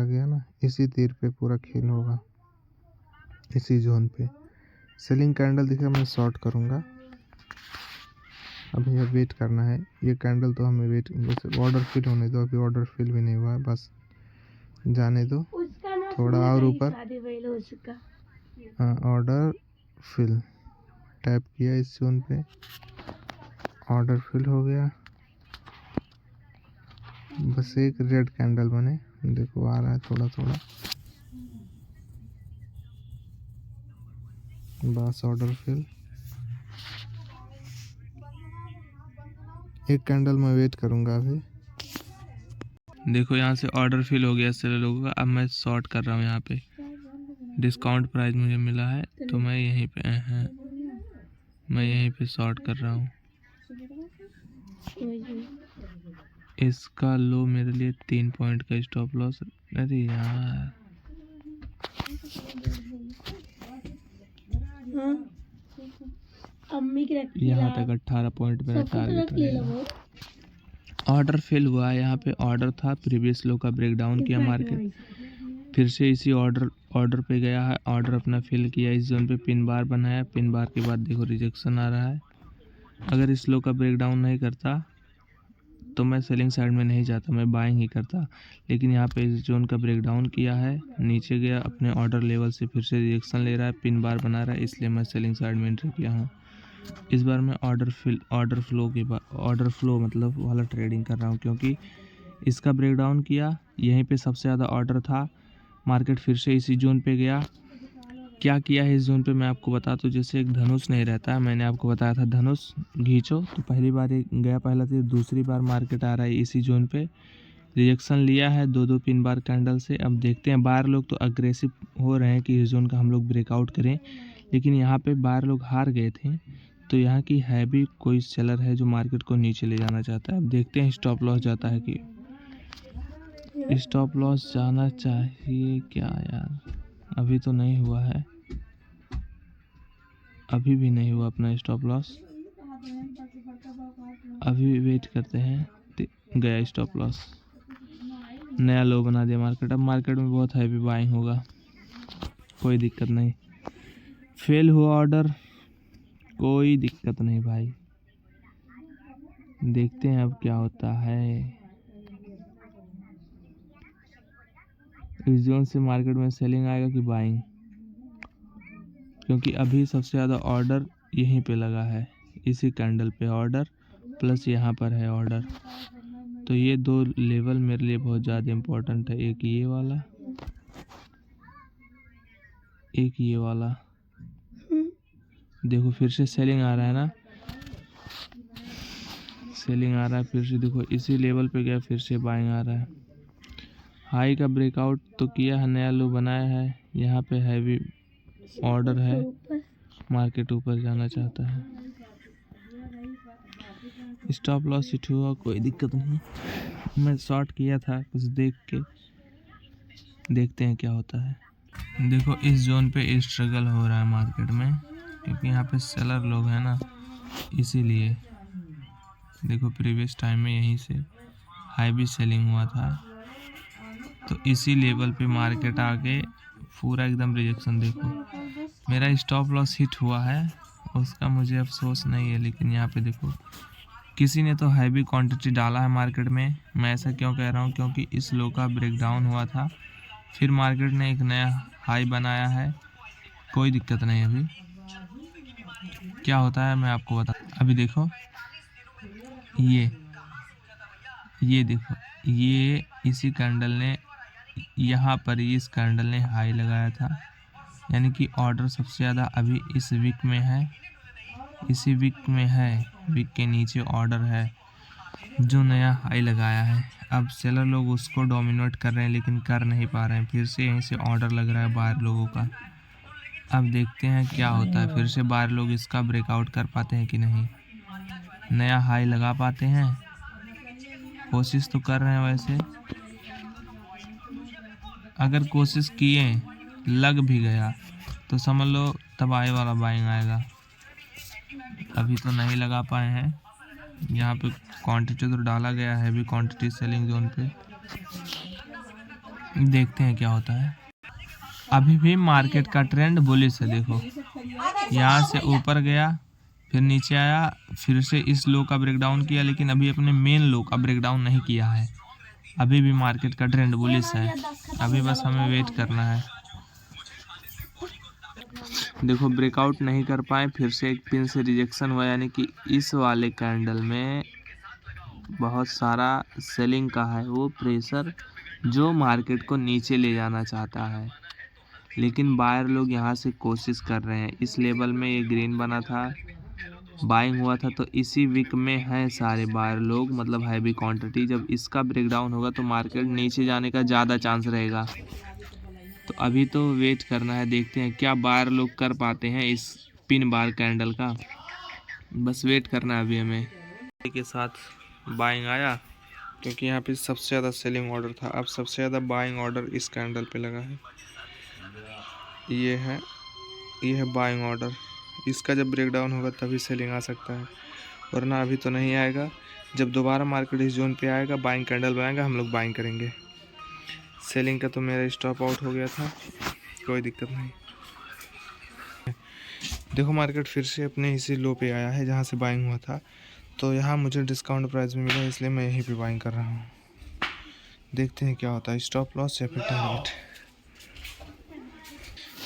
गया ना। इसी तीर पे पूरा खेल होगा, इसी जोन पे। सेलिंग कैंडल दिखा, मैं शॉर्ट करूँगा। अभी अब वेट करना है। ये कैंडल तो हमें वेट, बस ऑर्डर फिल होने दो। अभी ऑर्डर फिल भी नहीं हुआ है, बस जाने दो थोड़ा और ऊपर। हाँ ऑर्डर फिल, टैप किया इस जोन पे, ऑर्डर फिल हो गया। बस एक रेड कैंडल बने। देखो आ रहा है थोड़ा थोड़ा, बस ऑर्डर फिल। एक कैंडल में वेट करूंगा अभी। देखो यहाँ से ऑर्डर फिल हो गया सेलर लोगों का। अब मैं शॉर्ट कर रहा हूँ यहाँ पे। डिस्काउंट प्राइस मुझे मिला है तो मैं यहीं पे शॉर्ट कर रहा हूँ। इसका लो मेरे लिए 3 पॉइंट का स्टॉप लॉस। अरे यार यहाँ तक 18 पॉइंट मेरा टारगेट रहेगा। ऑर्डर फिल हुआ है। यहाँ पे ऑर्डर था, प्रीवियस लो का ब्रेकडाउन किया मार्केट, फिर से इसी ऑर्डर पे गया है। ऑर्डर अपना फिल किया, इस जोन पे पिन बार बनाया। पिन बार के बाद देखो रिजेक्शन आ रहा है। अगर इस लो का ब्रेकडाउन नहीं करता तो मैं सेलिंग साइड में नहीं जाता, मैं बाइंग ही करता। लेकिन यहाँ पे इस जोन का ब्रेकडाउन किया है, नीचे गया, अपने ऑर्डर लेवल से फिर से रिजेक्शन ले रहा है, पिन बार बना रहा है, इसलिए मैं सेलिंग साइड में एंट्री किया हूँ। इस बार मैं ऑर्डर फ्लो मतलब वाला ट्रेडिंग कर रहा हूँ, क्योंकि इसका ब्रेकडाउन किया, यहीं पे सबसे ज़्यादा ऑर्डर था। मार्केट फिर से इसी जोन पे गया। क्या किया है इस जोन पे मैं आपको बता दूँ। जैसे एक धनुष नहीं रहता है, मैंने आपको बताया था धनुष खींचो तो पहली बार एक गया पहला तीर, दूसरी बार मार्केट आ रहा है इसी जोन पे। रिजेक्शन लिया है 2-2 पिन बार कैंडल से। अब देखते हैं, बाहर लोग तो अग्रेसिव हो रहे हैं कि इस जोन का हम लोग ब्रेकआउट करें, लेकिन यहाँ पे बाहर लोग हार गए थे। तो यहाँ की हैवी कोई सेलर है जो मार्केट को नीचे ले जाना चाहता है। अब देखते हैं स्टॉप लॉस जाता है कि स्टॉप लॉस जाना चाहिए क्या यार। अभी तो नहीं हुआ है, अभी भी नहीं हुआ अपना स्टॉप लॉस। अभी वेट करते हैं। गया स्टॉप लॉस, नया लो बना दिया मार्केट। अब मार्केट में बहुत हैवी बाइंग होगा, कोई दिक्कत नहीं। फेल हुआ ऑर्डर, कोई दिक्कत नहीं भाई, देखते हैं अब क्या होता है। इस जोन से मार्केट में सेलिंग आएगा कि बाइंग, क्योंकि अभी सबसे ज़्यादा ऑर्डर यहीं पे लगा है, इसी कैंडल पे ऑर्डर प्लस यहाँ पर है ऑर्डर। तो ये दो लेवल मेरे लिए बहुत ज़्यादा इम्पोर्टेंट है, एक ये वाला, एक ये वाला। देखो फिर से सेलिंग आ रहा है ना, सेलिंग आ रहा है फिर से। देखो इसी लेवल पे गया, फिर से बाइंग आ रहा है। हाई का ब्रेकआउट तो किया है, नया लो बनाया है, यहाँ पे हैवी ऑर्डर है, मार्केट ऊपर जाना चाहता है। स्टॉप लॉस हिट हुआ, कोई दिक्कत नहीं। मैं शॉर्ट किया था कुछ देख के, देखते हैं क्या होता है। देखो इस जोन पे स्ट्रगल हो रहा है मार्केट में, क्योंकि यहाँ पे सेलर लोग हैं ना, इसीलिए। देखो प्रीवियस टाइम में यहीं से हाई भी सेलिंग हुआ था, तो इसी लेवल पे मार्केट आके पूरा एकदम रिजेक्शन। देखो मेरा स्टॉप लॉस हिट हुआ है, उसका मुझे अफसोस नहीं है, लेकिन यहाँ पे देखो किसी ने तो हैवी क्वांटिटी डाला है मार्केट में। मैं ऐसा क्यों कह रहा हूँ, क्योंकि इस लो का ब्रेकडाउन हुआ था, फिर मार्केट ने एक नया हाई बनाया है। कोई दिक्कत नहीं, अभी क्या होता है मैं आपको बता। अभी देखो ये देखो, ये इसी कैंडल ने यहाँ पर, इस कैंडल ने हाई लगाया था, यानी कि ऑर्डर सबसे ज़्यादा अभी इस वीक में है, इसी वीक में है। वीक के नीचे ऑर्डर है जो नया हाई लगाया है। अब सेलर लोग उसको डोमिनेट कर रहे हैं, लेकिन कर नहीं पा रहे हैं। फिर से यहीं से ऑर्डर लग रहा है बाहर लोगों का। अब देखते हैं क्या होता है, फिर से बाहर लोग इसका ब्रेकआउट कर पाते हैं कि नहीं, नया हाई लगा पाते हैं। कोशिश तो कर रहे हैं वैसे, अगर कोशिश किए लग भी गया तो समझ लो तबाही वाला बाइंग आएगा। अभी तो नहीं लगा पाए हैं, यहाँ पे क्वांटिटी तो डाला गया है, भी क्वांटिटी सेलिंग जोन पे। देखते हैं क्या होता है। अभी भी मार्केट का ट्रेंड बुलिश है। देखो यहाँ से ऊपर गया, फिर नीचे आया, फिर से इस लो का ब्रेकडाउन किया, लेकिन अभी अपने मेन लो का ब्रेकडाउन नहीं किया है। अभी भी मार्केट का ट्रेंड बुलिश है, अभी बस हमें वेट करना है। देखो ब्रेकआउट नहीं कर पाए, फिर से एक पिन से रिजेक्शन हुआ, यानी कि इस वाले कैंडल में बहुत सारा सेलिंग का है वो प्रेशर, जो मार्केट को नीचे ले जाना चाहता है। लेकिन बायर लोग यहाँ से कोशिश कर रहे हैं। इस लेवल में ये ग्रीन बना था, बाइंग हुआ था, तो इसी वीक में है सारे बायर लोग, मतलब हैवी क्वांटिटी। जब इसका ब्रेकडाउन होगा तो मार्केट नीचे जाने का ज़्यादा चांस रहेगा। तो अभी तो वेट करना है, देखते हैं क्या बायर लोग कर पाते हैं इस पिन बार कैंडल का, बस वेट करना है अभी हमें। के साथ बाइंग आया, क्योंकि यहाँ पे सबसे ज़्यादा सेलिंग ऑर्डर था। अब सबसे ज़्यादा बाइंग ऑर्डर इस कैंडल पे लगा है, ये है बाइंग ऑर्डर। इसका जब ब्रेकडाउन होगा तभी सेलिंग आ सकता है, वरना अभी तो नहीं आएगा। जब दोबारा मार्केट इस जोन पे आएगा, बाइंग कैंडल बनाएगा, हम लोग बाइंग करेंगे। सेलिंग का तो मेरा स्टॉप आउट हो गया था, कोई दिक्कत नहीं। देखो मार्केट फिर से अपने इसी लो पे आया है जहाँ से बाइंग हुआ था, तो यहाँ मुझे डिस्काउंट प्राइस में मिला, इसलिए मैं यहीं पे बाइंग कर रहा हूँ। देखते हैं क्या होता है, स्टॉप लॉस या फिर टारगेट।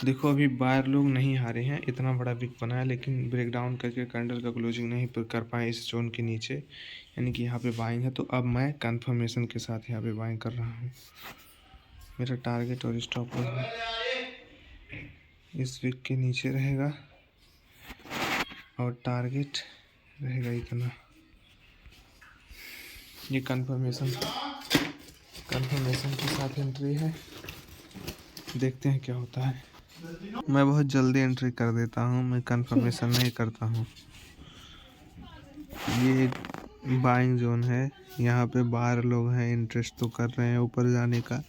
देखो अभी बायर लोग नहीं हारे हैं, इतना बड़ा बिग बनाया, लेकिन ब्रेकडाउन करके कैंडल का क्लोजिंग नहीं कर पाए इस जोन के नीचे, यानी कि यहाँ पे बाइंग है। तो अब मैं कंफर्मेशन के साथ यहाँ पे बाइंग कर रहा हूँ। मेरा टारगेट और स्टॉप लॉस इस वीक के नीचे रहेगा, और टारगेट रहेगा इतना। ये कंफर्मेशन के साथ एंट्री है, देखते हैं क्या होता है। मैं बहुत जल्दी एंट्री कर देता हूँ, मैं कंफर्मेशन नहीं करता हूँ। ये बाइंग जोन है, यहाँ पे बाहर लोग हैं, इंटरेस्ट तो कर रहे हैं ऊपर जाने का।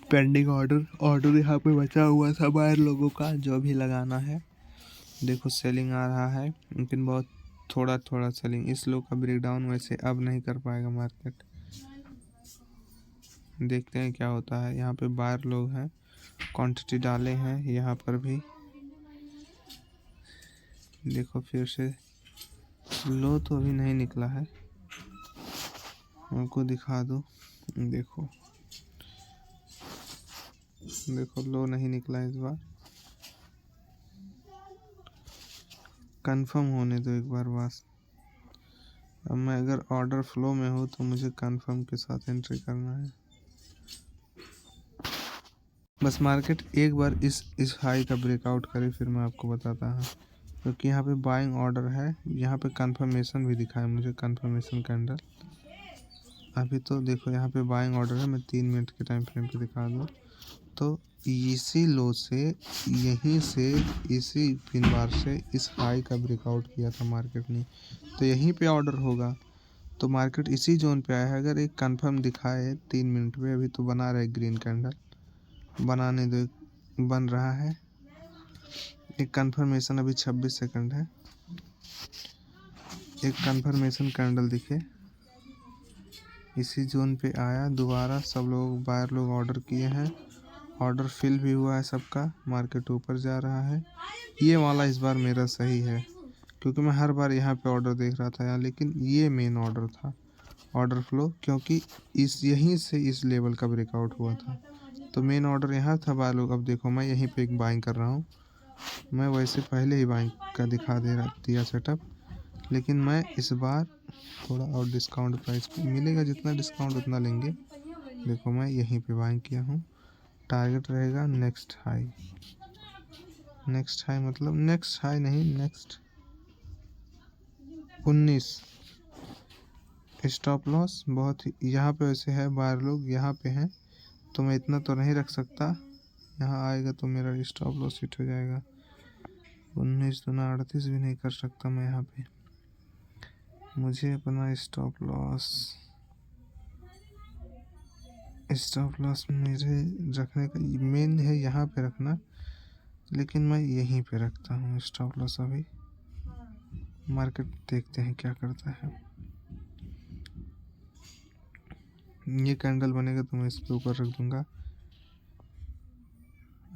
पेंडिंग ऑर्डर यहाँ पे बचा हुआ था बाहर लोगों का, जो भी लगाना है। देखो सेलिंग आ रहा है, लेकिन बहुत थोड़ा थोड़ा सेलिंग, इस लो का ब्रेकडाउन वैसे अब नहीं कर पाएगा मार्केट। देखते हैं क्या होता है। यहाँ पे बायर लोग हैं, क्वांटिटी डाले हैं यहाँ पर भी। देखो फिर से लो तो अभी नहीं निकला है, आपको दिखा दो। देखो देखो लो नहीं निकला इस बार। कंफर्म होने दो एक बार बस। अब मैं अगर ऑर्डर फ्लो में हूँ तो मुझे कंफर्म के साथ एंट्री करना है। बस मार्केट एक बार इस हाई का ब्रेकआउट करे फिर मैं आपको बताता हूँ, क्योंकि यहाँ पे बाइंग ऑर्डर है। यहाँ पे कंफर्मेशन भी दिखा है मुझे, कंफर्मेशन कैंडल। अभी तो देखो यहाँ पे बाइंग ऑर्डर है, मैं 3 मिनट के टाइम फ्रेम पे दिखा दूँ तो इसी लो से, यहीं से, इसी पिन बार से इस हाई का ब्रेकआउट किया था मार्केट ने, तो यहीं पे ऑर्डर होगा। तो मार्केट इसी जोन पे आया है। अगर एक कंफर्म दिखाए 3 मिनट में, अभी तो बना रहा है ग्रीन कैंडल, बनाने दो, बन रहा है। एक कंफर्मेशन अभी 26 सेकंड है, एक कंफर्मेशन कैंडल दिखे, इसी जोन पे आया दोबारा। सब लोग बायर लोग ऑर्डर किए हैं, ऑर्डर फिल भी हुआ है सबका, मार्केट ऊपर जा रहा है। ये वाला इस बार मेरा सही है, क्योंकि मैं हर बार यहाँ पे ऑर्डर देख रहा था यार, लेकिन ये मेन ऑर्डर था, ऑर्डर फ्लो, क्योंकि इस यहीं से इस लेवल का ब्रेकआउट हुआ था, तो मेन ऑर्डर यहाँ था बाय लोग। अब देखो मैं यहीं पे एक बाइंग कर रहा हूँ, मैं वैसे पहले ही बाइंग का दिया सेटअप, लेकिन मैं इस बार थोड़ा और डिस्काउंट प्राइस पे मिलेगा, जितना डिस्काउंट उतना लेंगे। देखो मैं यहीं पे बाइंग किया हूँ, टारगेट रहेगा नेक्स्ट हाई। नेक्स्ट हाई मतलब नेक्स्ट हाई नहीं, नेक्स्ट 19। स्टॉप लॉस बहुत ही यहाँ पे वैसे है, बाहर लोग यहाँ पे हैं, तो मैं इतना तो नहीं रख सकता। यहाँ आएगा तो मेरा स्टॉप लॉस हिट हो जाएगा। 19 दूना 38 भी नहीं कर सकता मैं यहाँ पे। मुझे अपना स्टॉप लॉस मेरे रखने का मेन है, यहाँ पे रखना, लेकिन मैं यहीं पे रखता हूँ स्टॉप लॉस अभी। मार्केट देखते हैं क्या करता है। ये कैंडल बनेगा तो मैं इसके ऊपर रख दूंगा।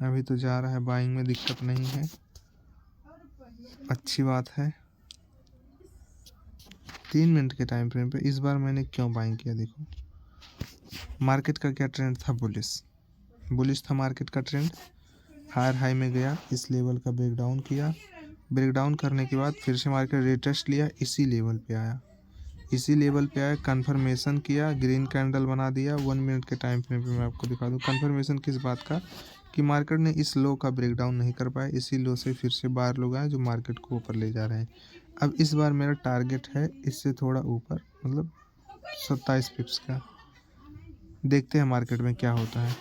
अभी तो जा रहा है बाइंग में, दिक्कत नहीं है, अच्छी बात है। 3 मिनट के टाइम फ्रेम पे इस बार मैंने क्यों बाइंग किया, देखो मार्केट का क्या ट्रेंड था, बुलिश था मार्केट का ट्रेंड। हायर हाई में गया, इस लेवल का ब्रेकडाउन किया, ब्रेकडाउन करने के बाद फिर से मार्केट रिटेस्ट लिया, इसी लेवल पे आया, कंफर्मेशन किया, ग्रीन कैंडल बना दिया। 1 मिनट के टाइम फ्रेम पे मैं आपको दिखा दूँ कंफर्मेशन किस बात का, कि मार्केट ने इस लो का ब्रेकडाउन नहीं कर पाया, इसी लो से फिर से बाहर लोग आए जो मार्केट को ऊपर ले जा रहे हैं। अब इस बार मेरा टारगेट है इससे थोड़ा ऊपर, मतलब 27 पिप्स का। देखते हैं मार्केट में क्या होता है।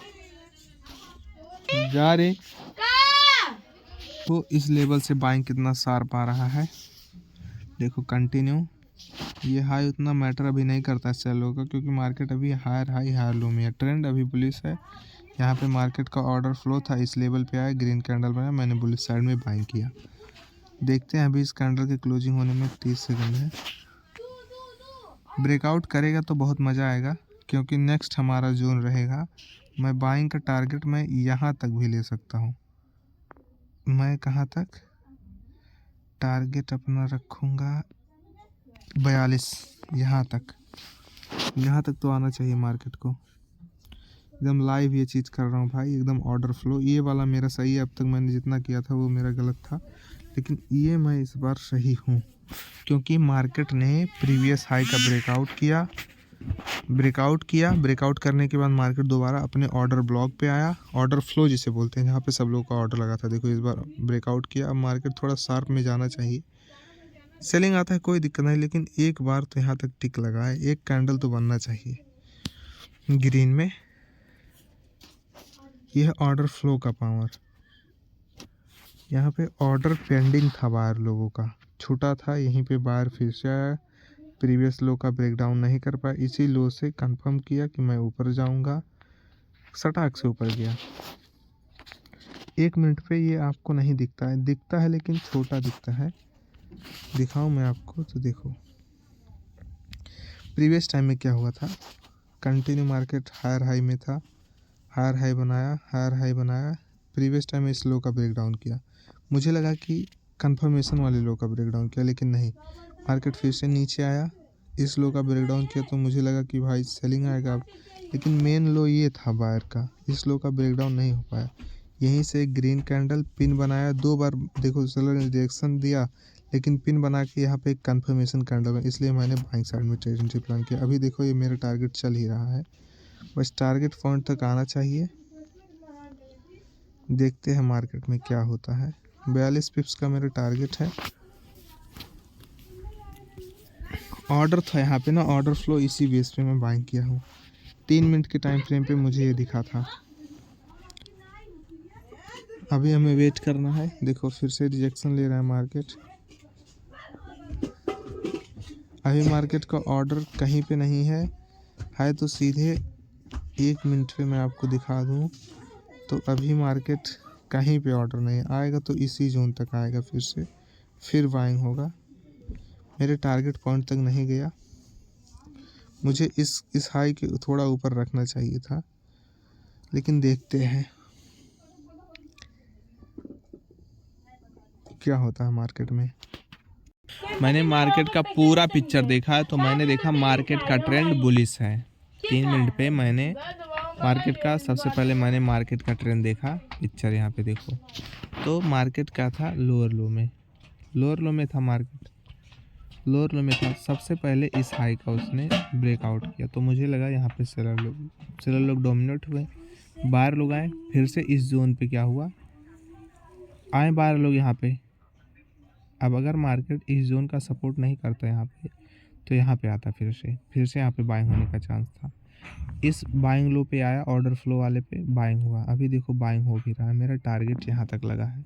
जा रे तो इस लेवल से बाइंग कितना शार्प आ रहा है, देखो कंटिन्यू। ये हाई उतना मैटर अभी नहीं करता है सेलों का, क्योंकि मार्केट अभी हायर हाई हायर लो में है, ट्रेंड अभी बुलिश है। यहाँ पे मार्केट का ऑर्डर फ्लो था, इस लेवल पे आया, ग्रीन कैंडल बना, मैंने बुलिश साइड में बाइंग किया। देखते हैं अभी इस कैंडल की क्लोजिंग होने में 30 सेकंड है। ब्रेकआउट करेगा तो बहुत मज़ा आएगा, क्योंकि नेक्स्ट हमारा जोन रहेगा। मैं बाइंग का टारगेट मैं यहाँ तक भी ले सकता हूँ। मैं कहाँ तक टारगेट अपना रखूँगा, 42, यहाँ तक तो आना चाहिए मार्केट को। एकदम लाइव ये चीज़ कर रहा हूँ भाई, एकदम ऑर्डर फ्लो। ये वाला मेरा सही है, अब तक मैंने जितना किया था वो मेरा गलत था, लेकिन ये मैं इस बार सही हूँ, क्योंकि मार्केट ने प्रीवियस हाई का ब्रेकआउट करने के बाद मार्केट दोबारा अपने ऑर्डर ब्लॉक पे आया, ऑर्डर फ्लो जिसे बोलते हैं, जहाँ पे सब लोगों का ऑर्डर लगा था। देखो इस बार ब्रेकआउट किया, अब मार्केट थोड़ा शार्प में जाना चाहिए। सेलिंग आता है कोई दिक्कत नहीं, लेकिन एक बार तो यहाँ तक टिक लगा है, एक कैंडल तो बनना चाहिए ग्रीन में। यह ऑर्डर फ्लो का पावर, यहाँ पे ऑर्डर पेंडिंग था बाहर लोगों का, छूटा था, यहीं पे बाहर फिर से आया, प्रीवियस लो का ब्रेकडाउन नहीं कर पाया, इसी लो से कंफर्म किया कि मैं ऊपर जाऊंगा, सटाक से ऊपर गया। 1 मिनट पे ये आपको नहीं दिखता है, लेकिन छोटा दिखता है, दिखाऊं मैं आपको तो देखो प्रीवियस टाइम में क्या हुआ था, कंटिन्यू मार्केट हायर हाई में था, हायर हाई बनाया, हायर हाई बनाया, प्रीवियस टाइम में इस लो का ब्रेकडाउन किया। मुझे लगा कि कंफर्मेशन वाले लो का ब्रेकडाउन किया, लेकिन नहीं, मार्केट फिर से नीचे आया, इस लो का ब्रेकडाउन किया, तो मुझे लगा कि भाई सेलिंग आएगा अब, लेकिन मेन लो ये था बायर का, इस लो का ब्रेकडाउन नहीं हो पाया। यहीं से एक ग्रीन कैंडल पिन बनाया, 2 बार देखो सेलर ने रिएक्शन दिया, लेकिन पिन बना के यहाँ पे एक कंफर्मेशन कैंडल है, इसलिए मैंने बाइंग साइड में ट्रेड एंट्री प्लान किया। अभी देखो ये मेरा टारगेट चल ही रहा है, बस टारगेट पॉइंट तक आना चाहिए। देखते हैं मार्केट में क्या होता है। 42 पिप्स का मेरा टारगेट है। ऑर्डर था यहाँ पे ना, ऑर्डर फ्लो इसी बेस पे मैं बाइंग किया हूँ। 3 मिनट के टाइम फ्रेम पे मुझे ये दिखा था। अभी हमें वेट करना है। देखो फिर से रिजेक्शन ले रहा है मार्केट। अभी मार्केट का ऑर्डर कहीं पे नहीं है तो सीधे 1 मिनट पे मैं आपको दिखा दूँ तो अभी मार्केट कहीं पे ऑर्डर नहीं आएगा, तो इसी जोन तक आएगा, फिर से फिर बाइंग होगा। मेरे टारगेट पॉइंट तक नहीं गया, मुझे इस हाई के थोड़ा ऊपर रखना चाहिए था, लेकिन देखते हैं क्या होता है मार्केट में। मैंने मार्केट का पूरा पिक्चर देखा है, तो मैंने देखा मार्केट का ट्रेंड बुलिश है। 3 मिनट पे मैंने मार्केट का सबसे पहले मैंने मार्केट का ट्रेंड देखा, पिक्चर यहाँ पे देखो। तो मार्केट क्या था, लोअर लो में था मार्केट, लोअर लो में था। सबसे पहले इस हाई का उसने ब्रेकआउट किया, तो मुझे लगा यहाँ पे सेलर लोग डोमिनेट हुए, बाहर लोग आए। फिर से इस जोन पे क्या हुआ, आए बाहर लोग यहाँ पे। अब अगर मार्केट इस जोन का सपोर्ट नहीं करता यहाँ पे, तो यहाँ पे आता, फिर से यहाँ पे बाइंग होने का चांस था। इस बाइंग लो पे आया, ऑर्डर फ्लो वाले पे बाइंग हुआ। अभी देखो बाइंग हो भी रहा है, मेरा टारगेट यहाँ तक लगा है,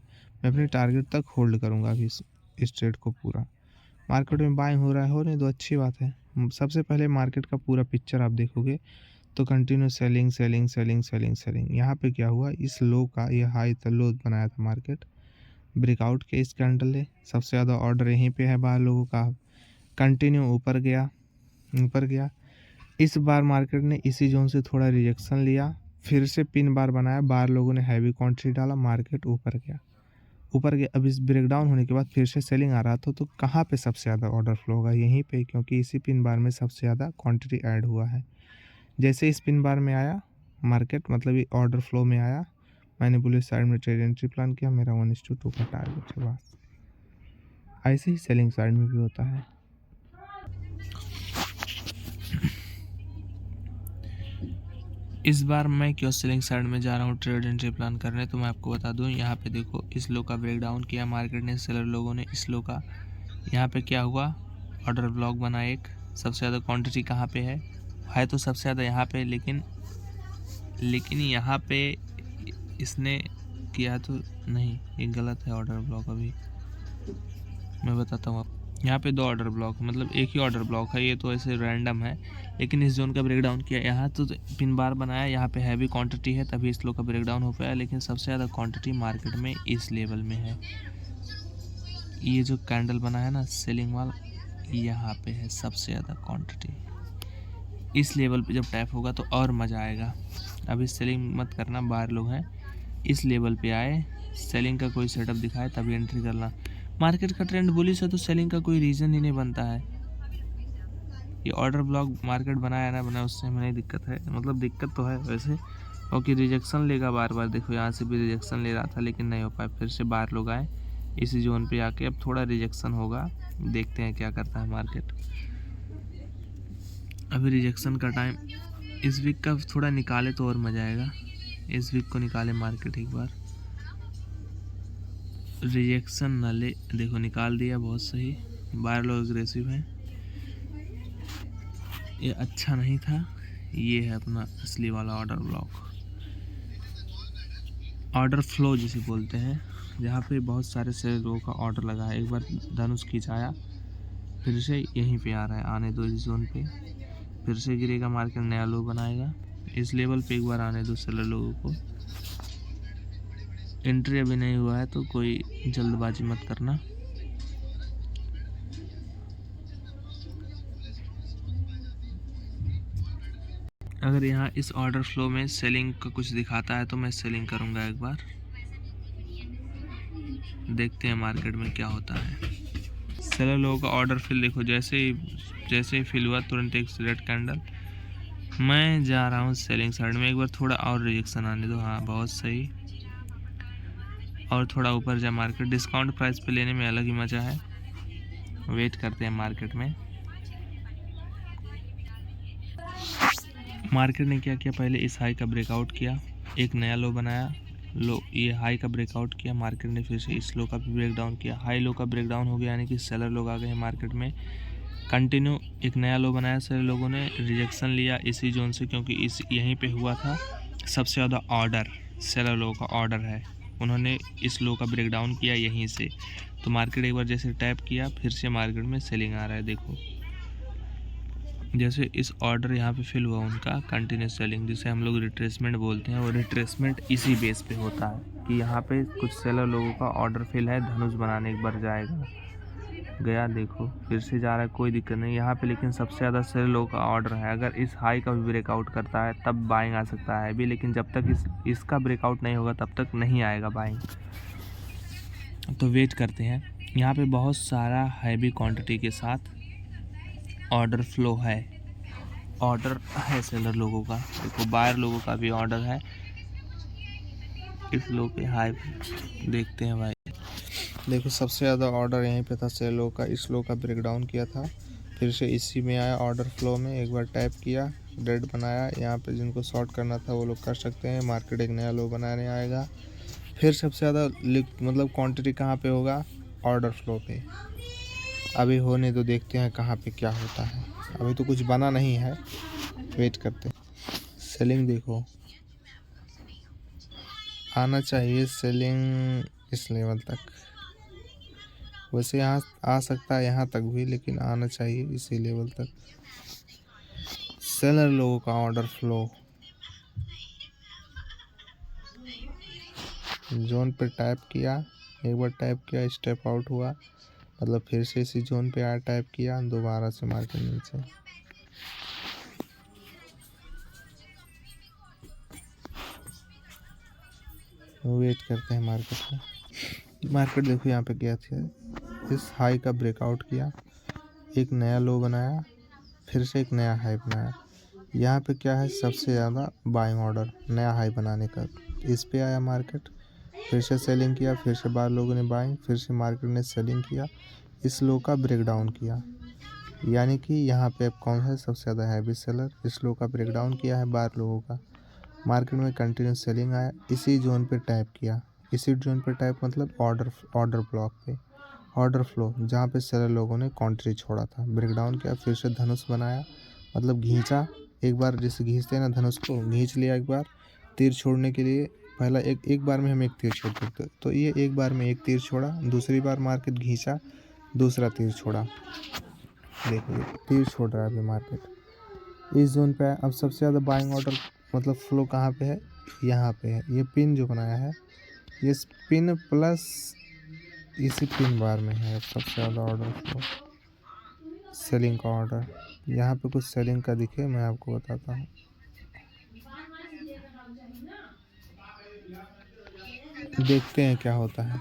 मैं अपने टारगेट तक होल्ड करूँगा अभी इस ट्रेड को पूरा। मार्केट में बाइंग हो रहा है, हो नहीं तो अच्छी बात है। सबसे पहले मार्केट का पूरा पिक्चर आप देखोगे तो continue selling selling selling selling selling. यहाँ पे क्या हुआ, इस लो का ये हाई था, लो बनाया था मार्केट, ब्रेकआउट के इस कैंडल है। सबसे ज़्यादा ऑर्डर यहीं पे है बाहर लोगों का, कंटिन्यू ऊपर गया। इस बार मार्केट ने इसी जोन से थोड़ा रिजेक्शन लिया, फिर से पिन बार बनाया, बाहर लोगों ने हैवी क्वांटिटी डाला, मार्केट ऊपर गया। अब इस ब्रेकडाउन होने के बाद फिर से सेलिंग आ रहा था, तो कहाँ पे सबसे ज़्यादा ऑर्डर फ्लो होगा, यहीं पे, क्योंकि इसी पिन बार में सबसे ज़्यादा क्वांटिटी ऐड हुआ है। जैसे इस पिन बार में आया मार्केट, मतलब ये ऑर्डर फ्लो में आया, मैंने बुलिश साइड में ट्रेड एंट्री प्लान किया, मेरा 1:2 का टारगेट है बस। ऐसे ही सेलिंग साइड में भी होता है। इस बार मैं क्यों सेलिंग साइड में जा रहा हूँ ट्रेड एंट्री प्लान करने, तो मैं आपको बता दूँ। यहाँ पे देखो इस लो का ब्रेकडाउन किया मार्केट ने, सेलर लोगों ने इस लो का। यहाँ पे क्या हुआ, ऑर्डर ब्लॉक बना एक। सबसे ज़्यादा क्वांटिटी कहाँ पे है तो सबसे ज़्यादा यहाँ पे, लेकिन यहाँ पे इसने किया तो नहीं, ये गलत है ऑर्डर ब्लॉक। अभी मैं बताता हूँ आप, यहाँ पे 2 ऑर्डर ब्लॉक, मतलब एक ही ऑर्डर ब्लॉक है, ये तो ऐसे रैंडम है। लेकिन इस जोन का ब्रेकडाउन किया, यहाँ तो पिन बार बनाया, यहाँ पे हैवी क्वांटिटी है, तभी इस लो का ब्रेकडाउन हो पाया। लेकिन सबसे ज़्यादा क्वांटिटी मार्केट में इस लेवल में है। ये जो कैंडल बना है ना सेलिंग वाला, यहाँ पे है सबसे ज़्यादा क्वांटिटी। इस लेवल पे जब टैप होगा तो और मज़ा आएगा। अभी सेलिंग मत करना, बाहर लोग हैं, इस लेवल पे आए, सेलिंग का कोई सेटअप दिखाए तभी एंट्री करना। मार्केट का ट्रेंड बुलिश है तो सेलिंग का कोई रीज़न ही नहीं बनता है। ये ऑर्डर ब्लॉक मार्केट बनाया ना बनाया, उससे हमें नहीं दिक्कत है, मतलब दिक्कत तो है वैसे, क्योंकि रिजेक्शन लेगा बार बार। देखो यहाँ से भी रिजेक्शन ले रहा था, लेकिन नहीं हो पाया। फिर से बाहर लोग आए इसी जोन पे आके, अब थोड़ा रिजेक्शन होगा, देखते हैं क्या करता है मार्केट। अभी रिजेक्शन का टाइम इस वीक का थोड़ा निकाले तो और मज़ा आएगा। इस वीक को निकाले मार्केट एक बार, रिजेक्शन न ले। देखो निकाल दिया, बहुत सही। बाहर लोग अग्रेसिव हैं, ये अच्छा नहीं था। ये है अपना असली वाला ऑर्डर ब्लॉक, ऑर्डर फ्लो जिसे बोलते हैं, जहाँ पे बहुत सारे से लोगों का ऑर्डर लगा है। एक बार धनुष खिंचाया, फिर से यहीं पे आ रहा है, आने दो इस जोन पे, फिर से गिरेगा मार्केट, नया लो बनाएगा। इस लेवल पे एक बार आने दो सेलर लोगों को। एंट्री अभी नहीं हुआ है तो कोई जल्दबाजी मत करना। अगर यहाँ इस ऑर्डर फ्लो में सेलिंग का कुछ दिखाता है तो मैं सेलिंग करूँगा एक बार, देखते हैं मार्केट में क्या होता है। सेलर लोगों का ऑर्डर फिल देखो, जैसे ही फिल हुआ तुरंत एक रेड कैंडल। मैं जा रहा हूँ सेलिंग साइड में, एक बार थोड़ा और रिजेक्शन आने दो। हाँ बहुत सही, और थोड़ा ऊपर जा। मार्केट डिस्काउंट प्राइस पे लेने में अलग ही मज़ा है। वेट करते हैं मार्केट में। मार्केट ने क्या किया, पहले इस हाई का ब्रेकआउट किया, एक नया लो बनाया, लो ये हाई का ब्रेकआउट किया, मार्केट ने फिर से इस लो का भी ब्रेक डाउन किया। हाई लो का ब्रेक डाउन हो गया, यानी कि सेलर लोग आ गए हैं मार्केट में। कंटिन्यू एक नया लो बनाया, सेलर लोगों ने रिजेक्शन लिया इसी जोन से, क्योंकि इस यहीं पे हुआ था सबसे ज़्यादा ऑर्डर। सेलर लोगों का ऑर्डर है, उन्होंने इस लो का ब्रेक डाउन किया यहीं से। तो मार्केट एक बार जैसे टैप किया, फिर से मार्केट में सेलिंग आ रहा है। देखो जैसे इस ऑर्डर यहाँ पे फिल हुआ उनका, कंटिन्यूस सेलिंग जिसे हम लोग रिट्रेसमेंट बोलते हैं। और रिट्रेसमेंट इसी बेस पे होता है कि यहाँ पे कुछ सेलर लोगों का ऑर्डर फिल है, धनुष बनाने एक बार जाएगा, गया देखो फिर से जा रहा है, कोई दिक्कत नहीं यहाँ पे। लेकिन सबसे ज़्यादा सेलर लोगों का ऑर्डर है, अगर इस हाई का भी ब्रेकआउट करता है तब बाइंग आ सकता है भी, लेकिन जब तक इसका ब्रेकआउट नहीं होगा तब तक नहीं आएगा बाइंग। तो वेट करते हैं। यहाँ पे बहुत सारा हैवी क्वांटिटी के साथ ऑर्डर फ्लो है, ऑर्डर है सेलर लोगों का। देखो बायर लोगों का भी ऑर्डर है। इस लो पे हाई देखते हैं भाई, देखो सबसे ज़्यादा ऑर्डर यहीं पे था सेलो का, इस लो का ब्रेक डाउन किया था, फिर से इसी में आया ऑर्डर फ्लो में, एक बार टैप किया, रेड बनाया। यहाँ पे जिनको शॉर्ट करना था वो लोग कर सकते हैं। मार्केट एक नया लो बनाने आएगा। फिर सबसे ज़्यादा मतलब क्वांटिटी कहाँ पे होगा, ऑर्डर फ्लो पे। अभी होने तो देखते हैं कहाँ पे क्या होता है, अभी तो कुछ बना नहीं है, वेट करते हैं। सेलिंग देखो आना चाहिए, सेलिंग इस लेवल तक, वैसे यहाँ आ सकता है यहाँ तक भी, लेकिन आना चाहिए इसी लेवल तक। सेलर लोगों का ऑर्डर फ्लो जोन पे टैप किया, एक बार टैप किया, स्टेप आउट हुआ, मतलब फिर से इसी जोन पे आया, टैप किया, दोबारा से मार्केट नीचे। वेट करते हैं मार्केट में। मार्केट देखो यहाँ पे क्या था, इस हाई का ब्रेकआउट किया, एक नया लो बनाया, फिर से एक नया हाई बनाया। यहाँ पे क्या है, सबसे ज़्यादा बाइंग ऑर्डर नया हाई बनाने का। इस पे आया मार्केट, फिर से सेलिंग किया, फिर से बाहर लोगों ने बाइंग, फिर से मार्केट ने सेलिंग किया, इस लो का ब्रेक डाउन किया। यानी कि यहाँ पे अब कौन है सबसे ज़्यादा हैवी सेलर, इस लो का ब्रेक डाउन किया है बाहर लोगों का। मार्केट में कंटिन्यूस सेलिंग आया, इसी जोन पे टैप किया, इसी जोन पे टैप मतलब ऑर्डर ब्लॉक पे, ऑर्डर फ्लो जहाँ पे सेलर लोगों ने क्वांटिटी छोड़ा था, ब्रेक डाउन किया, फिर से धनुष बनाया, मतलब घींचा एक बार, जैसे खींचते हैं ना धनुष को, खींच लिया एक बार तीर छोड़ने के लिए। पहला एक बार में हम एक तीर छोड़ सकते, तो ये एक बार में एक तीर छोड़ा, दूसरी बार मार्केट घींचा, दूसरा तीर छोड़ा। देखिए तीर छोड़ रहा है अभी मार्केट इस जोन पे है। अब सबसे ज़्यादा बाइंग ऑर्डर मतलब फ्लो कहाँ पे है, यहाँ पे है। ये पिन जो बनाया है, ये पिन प्लस इसी पिन बार में है सबसे ज़्यादा ऑर्डर फ्लो, सेलिंग का ऑर्डर। यहाँ पे कुछ सेलिंग का दिखे, मैं आपको बताता हूँ। देखते हैं क्या होता है।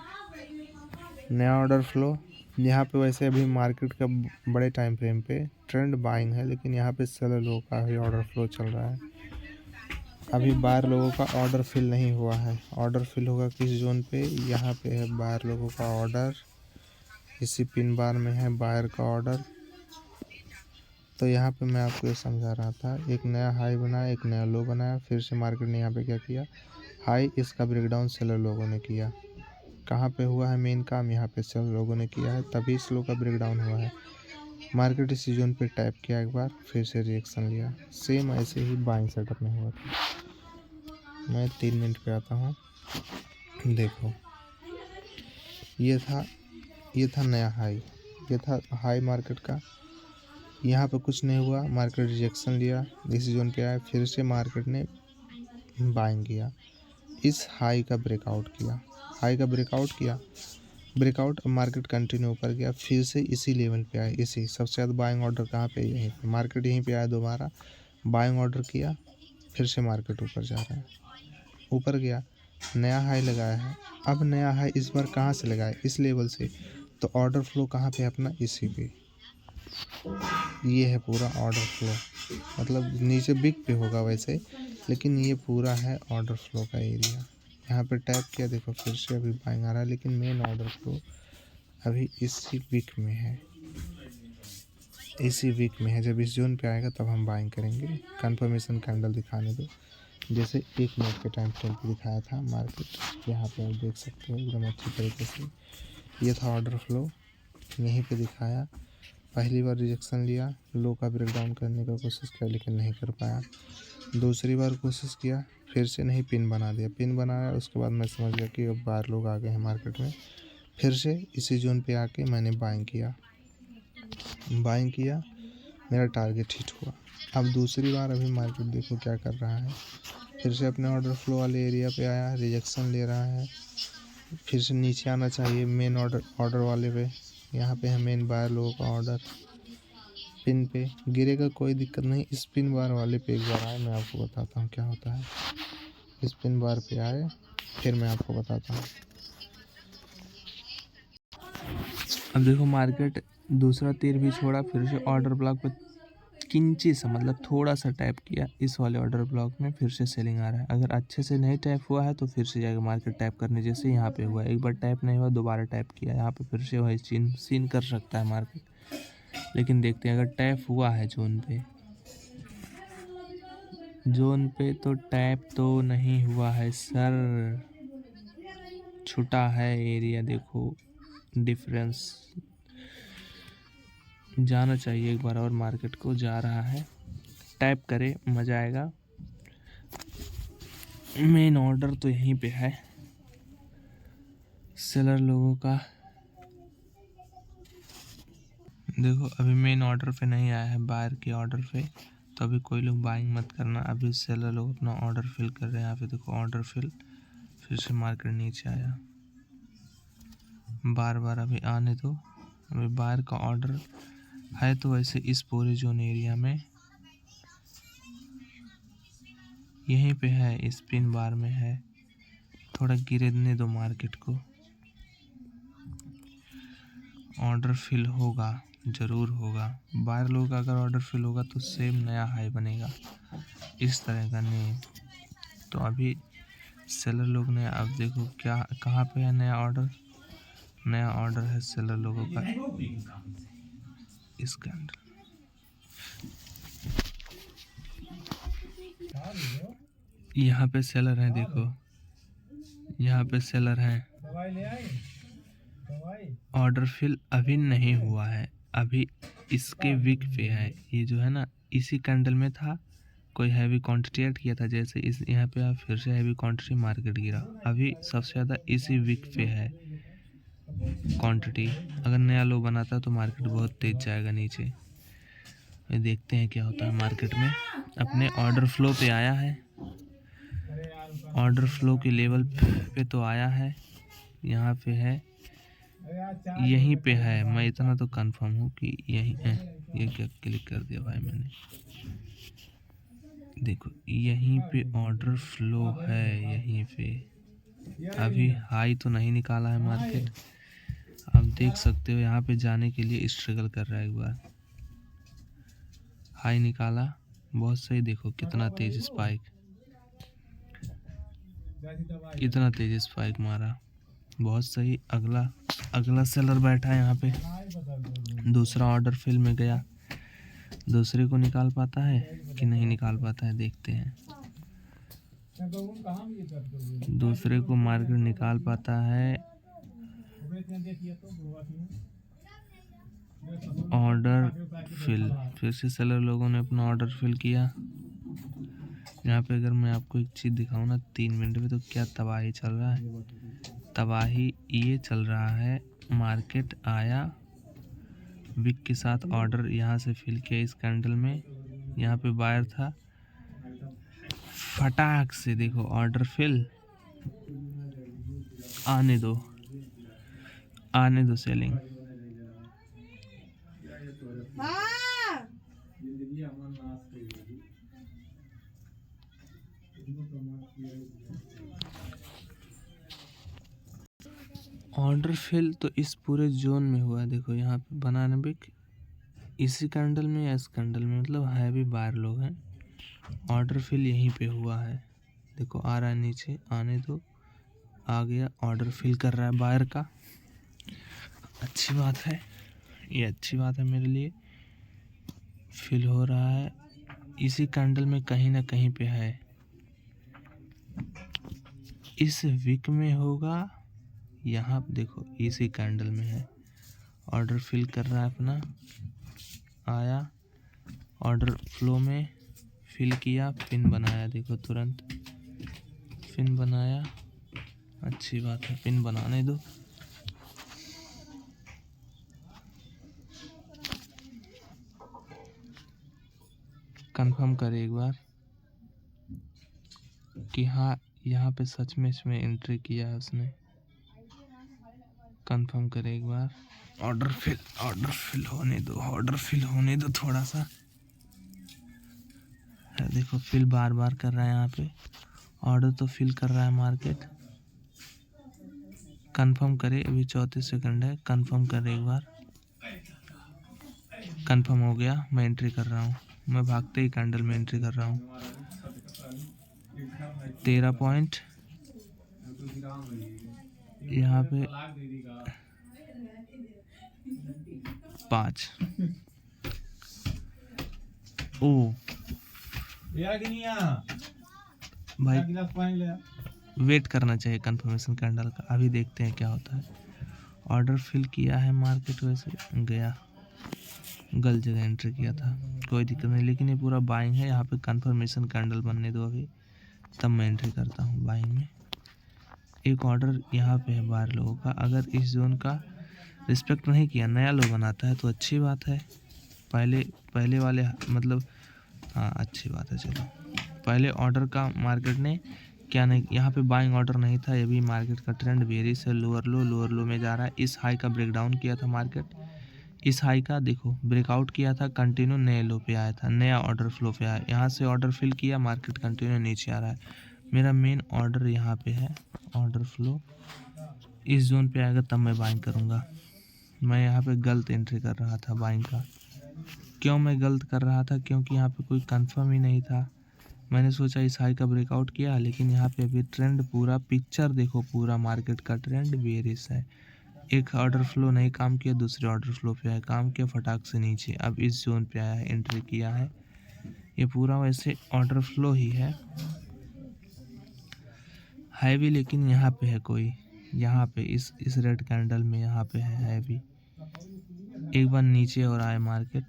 नया ऑर्डर फ्लो यहाँ पे, वैसे अभी मार्केट का बड़े टाइम फ्रेम पे ट्रेंड बाइंग है, लेकिन यहाँ पे सेलर लोगों का ही ऑर्डर फ्लो चल रहा है। अभी बाहर लोगों का ऑर्डर फिल नहीं हुआ है। ऑर्डर फिल होगा किस जोन पे, यहाँ पे है बाहर लोगों का ऑर्डर, इसी पिन बार में है बाहर का ऑर्डर। तो यहाँ पे मैं आपको ये समझा रहा था, एक नया हाई बनाया, एक नया लो बनाया, फिर से मार्केट ने यहाँ पे क्या किया, हाई इसका ब्रेकडाउन सेलर लोगों ने किया। कहाँ पे हुआ है मेन काम, यहाँ पे सेलर लोगों ने किया है, तभी स्लो का ब्रेकडाउन हुआ है। मार्केट इस जोन पे टैप किया एक बार, फिर से रिएक्शन लिया, सेम ऐसे ही बाइंग सेटअप में हुआ था। मैं 3 मिनट पे आता हूँ। देखो ये था नया हाई, ये था हाई मार्केट का। यहाँ पे कुछ नहीं हुआ, मार्केट रिजेक्शन लिया, इस जोन पे आया, फिर से मार्केट ने बाइंग किया, इस हाई का ब्रेकआउट किया, हाई का ब्रेकआउट मार्केट कंटिन्यू ऊपर गया, फिर से इसी लेवल पे आया। इसी सबसे ज़्यादा बाइंग ऑर्डर कहाँ पे, यहीं पे मार्केट यहीं पे आया, दोबारा बाइंग ऑर्डर किया, फिर से मार्केट ऊपर जा रहा है, ऊपर गया, नया हाई लगाया है। अब नया हाई इस बार कहाँ से लगाया, इस लेवल से। तो ऑर्डर फ्लो कहाँ पे अपना, इसी पे। ये है पूरा ऑर्डर फ्लो, मतलब नीचे बिग पे होगा वैसे, लेकिन ये पूरा है ऑर्डर फ्लो का एरिया। यहाँ पे टैप किया, देखो फिर से अभी बाइंग आ रहा है, लेकिन मेन ऑर्डर फ्लो अभी इसी वीक में है, इसी वीक में है। जब इस जोन पे आएगा तब हम बाइंग करेंगे। कंफर्मेशन कैंडल दिखाने दो, जैसे 1 मिनट के टाइम फ्रेम पे दिखाया था मार्केट, यहाँ पे आप देख सकते हो एकदम अच्छी तरीके से। ये था ऑर्डर फ्लो, यहीं पे दिखाया। पहली बार रिजेक्शन लिया, लो का ब्रेकडाउन करने का कोशिश किया लेकिन नहीं कर पाया। दूसरी बार कोशिश किया, फिर से नहीं, पिन बना दिया। पिन बनाया, उसके बाद मैं समझ गया कि अब बाहर लोग आ गए हैं मार्केट में। फिर से इसी जोन पे आके मैंने बाइंग किया, मेरा टारगेट हिट हुआ। अब दूसरी बार अभी मार्केट देखो क्या कर रहा है, फिर से अपने ऑर्डर फ्लो वाले एरिया पे आया, रिजेक्शन ले रहा है। फिर से नीचे आना चाहिए मेन ऑर्डर वाले पे, यहाँ पे है मेन बायर लोगों का ऑर्डर। पिन पे गिरेगा, कोई दिक्कत नहीं। इस पिन बार वाले पे एक बार आए, मैं आपको बताता हूँ क्या होता है। इस पिन बार पे आए, फिर मैं आपको बताता हूँ। अब देखो मार्केट दूसरा तीर भी छोड़ा, फिर से ऑर्डर ब्लॉक पे किंची सा, मतलब थोड़ा सा टैप किया, इस वाले ऑर्डर ब्लॉक में फिर से सेलिंग आ रहा है। अगर अच्छे से नहीं टैप हुआ है तो फिर से जाएगा मार्केट टैप करने, जैसे यहाँ पे हुआ, एक बार टैप नहीं हुआ, दोबारा टैप किया, यहाँ पे फिर से वही सीन कर सकता है मार्केट। लेकिन देखते हैं, अगर टैप हुआ है जोन पे तो टैप तो नहीं हुआ है सर, छूटा है एरिया। देखो डिफरेंस, जाना चाहिए एक बार और मार्केट को, जा रहा है, टैप करे, मज़ा आएगा। मेन ऑर्डर तो यहीं पे है सेलर लोगों का। देखो अभी मेन ऑर्डर पे नहीं आया है, बायर के ऑर्डर पे, तो अभी कोई लोग बाइंग मत करना। अभी सेलर लोग अपना ऑर्डर फिल कर रहे हैं। यहाँ पे देखो ऑर्डर फिल, फिर से मार्केट नीचे आया, बार बार अभी आने दो। अभी बायर का ऑर्डर है, तो वैसे इस पूरे जोन एरिया में यहीं पे है, इस पिन बार में है, थोड़ा गिरने दो मार्केट को। ऑर्डर फिल होगा, ज़रूर होगा। बाहर लोग का अगर ऑर्डर फिल होगा तो सेम नया हाई बनेगा, इस तरह का नहीं। तो अभी सेलर लोग ने, अब देखो क्या कहाँ पे है नया ऑर्डर है सेलर लोगों का, इस कैंडल। यहाँ पे सेलर हैं, देखो यहाँ पे सेलर हैं। ऑर्डर फिल अभी नहीं हुआ है, अभी इसके वीक पे है। ये जो है ना, इसी कैंडल में था, कोई हैवी क्वांटिटी ऐड किया था, जैसे इस यहाँ पे आप फिर से हैवी क्वांटिटी, मार्केट गिरा। अभी सबसे ज़्यादा इसी वीक पे है क्वांटिटी। अगर नया लो बनाता तो मार्केट बहुत तेज जाएगा नीचे। देखते हैं क्या होता है मार्केट में। अपने ऑर्डर फ्लो पे आया है, ऑर्डर फ्लो के लेवल पे तो आया है, यहाँ पे है, यहीं पे है। मैं इतना तो कंफर्म हूँ कि यहीं है। ये क्या क्लिक कर दिया भाई मैंने, देखो यहीं पे ऑर्डर फ्लो है, यहीं पे। अभी हाई तो नहीं निकाला है मार्केट, आप देख सकते हो। यहाँ पे जाने के लिए स्ट्रगल कर रहा है, एक बार हाई निकाला, बहुत सही। देखो कितना तेज स्पाइक, कितना तेज स्पाइक मारा, बहुत सही। अगला सेलर बैठा है यहाँ पे, दूसरा ऑर्डर फिल में गया, दूसरे को निकाल पाता है कि नहीं निकाल पाता है, देखते हैं। दूसरे को मार्केट निकाल पाता है। ऑर्डर फिल, फिर से सेलर लोगों ने अपना ऑर्डर फिल किया। यहाँ पे अगर मैं आपको एक चीज़ दिखाऊँ ना, 3 मिनट में, तो क्या तबाही चल रहा है, तबाही ये चल रहा है। मार्केट आया, विक के साथ ऑर्डर यहाँ से फिल किया इस कैंडल में, यहाँ पे बायर था, फटाक से देखो ऑर्डर फिल, आने दो सेलिंग। ऑर्डर फिल तो इस पूरे जोन में हुआ है। देखो यहाँ पे बनाना बिक इसी कैंडल में या इस कैंडल में, मतलब हैवी बायर लोग हैं। ऑर्डर फिल यहीं पे हुआ है। देखो आ रहा है नीचे, आने दो, आ गया। ऑर्डर फिल कर रहा है बायर का, अच्छी बात है, ये अच्छी बात है मेरे लिए। फिल हो रहा है इसी कैंडल में, कहीं ना कहीं पे है, इस वीक में होगा। यहाँ देखो इसी कैंडल में है। ऑर्डर फिल कर रहा है अपना, आया ऑर्डर फ्लो में, फिल किया, पिन बनाया। देखो तुरंत पिन बनाया, अच्छी बात है, पिन बनाने दो। कंफर्म करें एक बार कि हाँ यहाँ पे सच में इसमें एंट्री किया है उसने। कंफर्म करें एक बार। ऑर्डर फिल होने दो, ऑर्डर फिल होने दो थोड़ा सा। देखो फिल बार बार कर रहा है यहाँ पे, ऑर्डर तो फिल कर रहा है मार्केट। कंफर्म करें, अभी 34 सेकंड है, कंफर्म करें एक बार। कंफर्म हो गया, मैं एंट्री कर रहा हूँ, मैं भागते ही कैंडल में एंट्री कर रहा हूँ। 13 पॉइंट यहाँ पे 5। ओ भाई वेट करना चाहिए कंफर्मेशन कैंडल का, अभी देखते हैं क्या होता है। ऑर्डर फिल किया है मार्केट, वैसे गया, गलत जगह एंट्री किया था, कोई दिक्कत नहीं, लेकिन ये पूरा बाइंग है। यहाँ पे कंफर्मेशन कैंडल बनने दो अभी, तब मैं एंट्री करता हूँ बाइंग में। एक ऑर्डर यहाँ पे है बाहर लोगों का, अगर इस जोन का रिस्पेक्ट नहीं किया, नया लोग बनाता है तो अच्छी बात है। पहले वाले मतलब हाँ अच्छी बात है। चलो पहले ऑर्डर का मार्केट ने क्या नहीं, यहाँ पे बाइंग ऑर्डर नहीं था। ये भी मार्केट का ट्रेंड बेरिश है, लोअर लो में जा रहा है। इस हाई का ब्रेकडाउन किया था मार्केट, इस हाई का देखो ब्रेकआउट किया था, कंटिन्यू नए लो पे आया था, नया ऑर्डर फ्लो पे आया, यहाँ से ऑर्डर फिल किया, मार्केट कंटिन्यू नीचे आ रहा है। मेरा मेन ऑर्डर यहाँ पे है, ऑर्डर फ्लो इस जोन पे आएगा तब मैं बाइंग करूँगा। मैं यहाँ पे गलत एंट्री कर रहा था बाइंग का। क्यों मैं गलत कर रहा था? क्योंकि यहाँ पे कोई कंफर्म ही नहीं था। मैंने सोचा इस हाई का ब्रेकआउट किया, लेकिन यहाँ पे अभी ट्रेंड पूरा पिक्चर देखो, पूरा मार्केट का ट्रेंड बेरिश है। एक ऑर्डर फ्लो नहीं काम किया, दूसरे ऑर्डर फ्लो पे आया, काम किया, फटाक से नीचे, अब इस जोन पे आया है, एंट्री किया है। ये पूरा वैसे ऑर्डर फ्लो ही है भी, लेकिन यहाँ पे है कोई, यहाँ पे इस रेड कैंडल में यहाँ पे है भी। एक बार नीचे और आए मार्केट,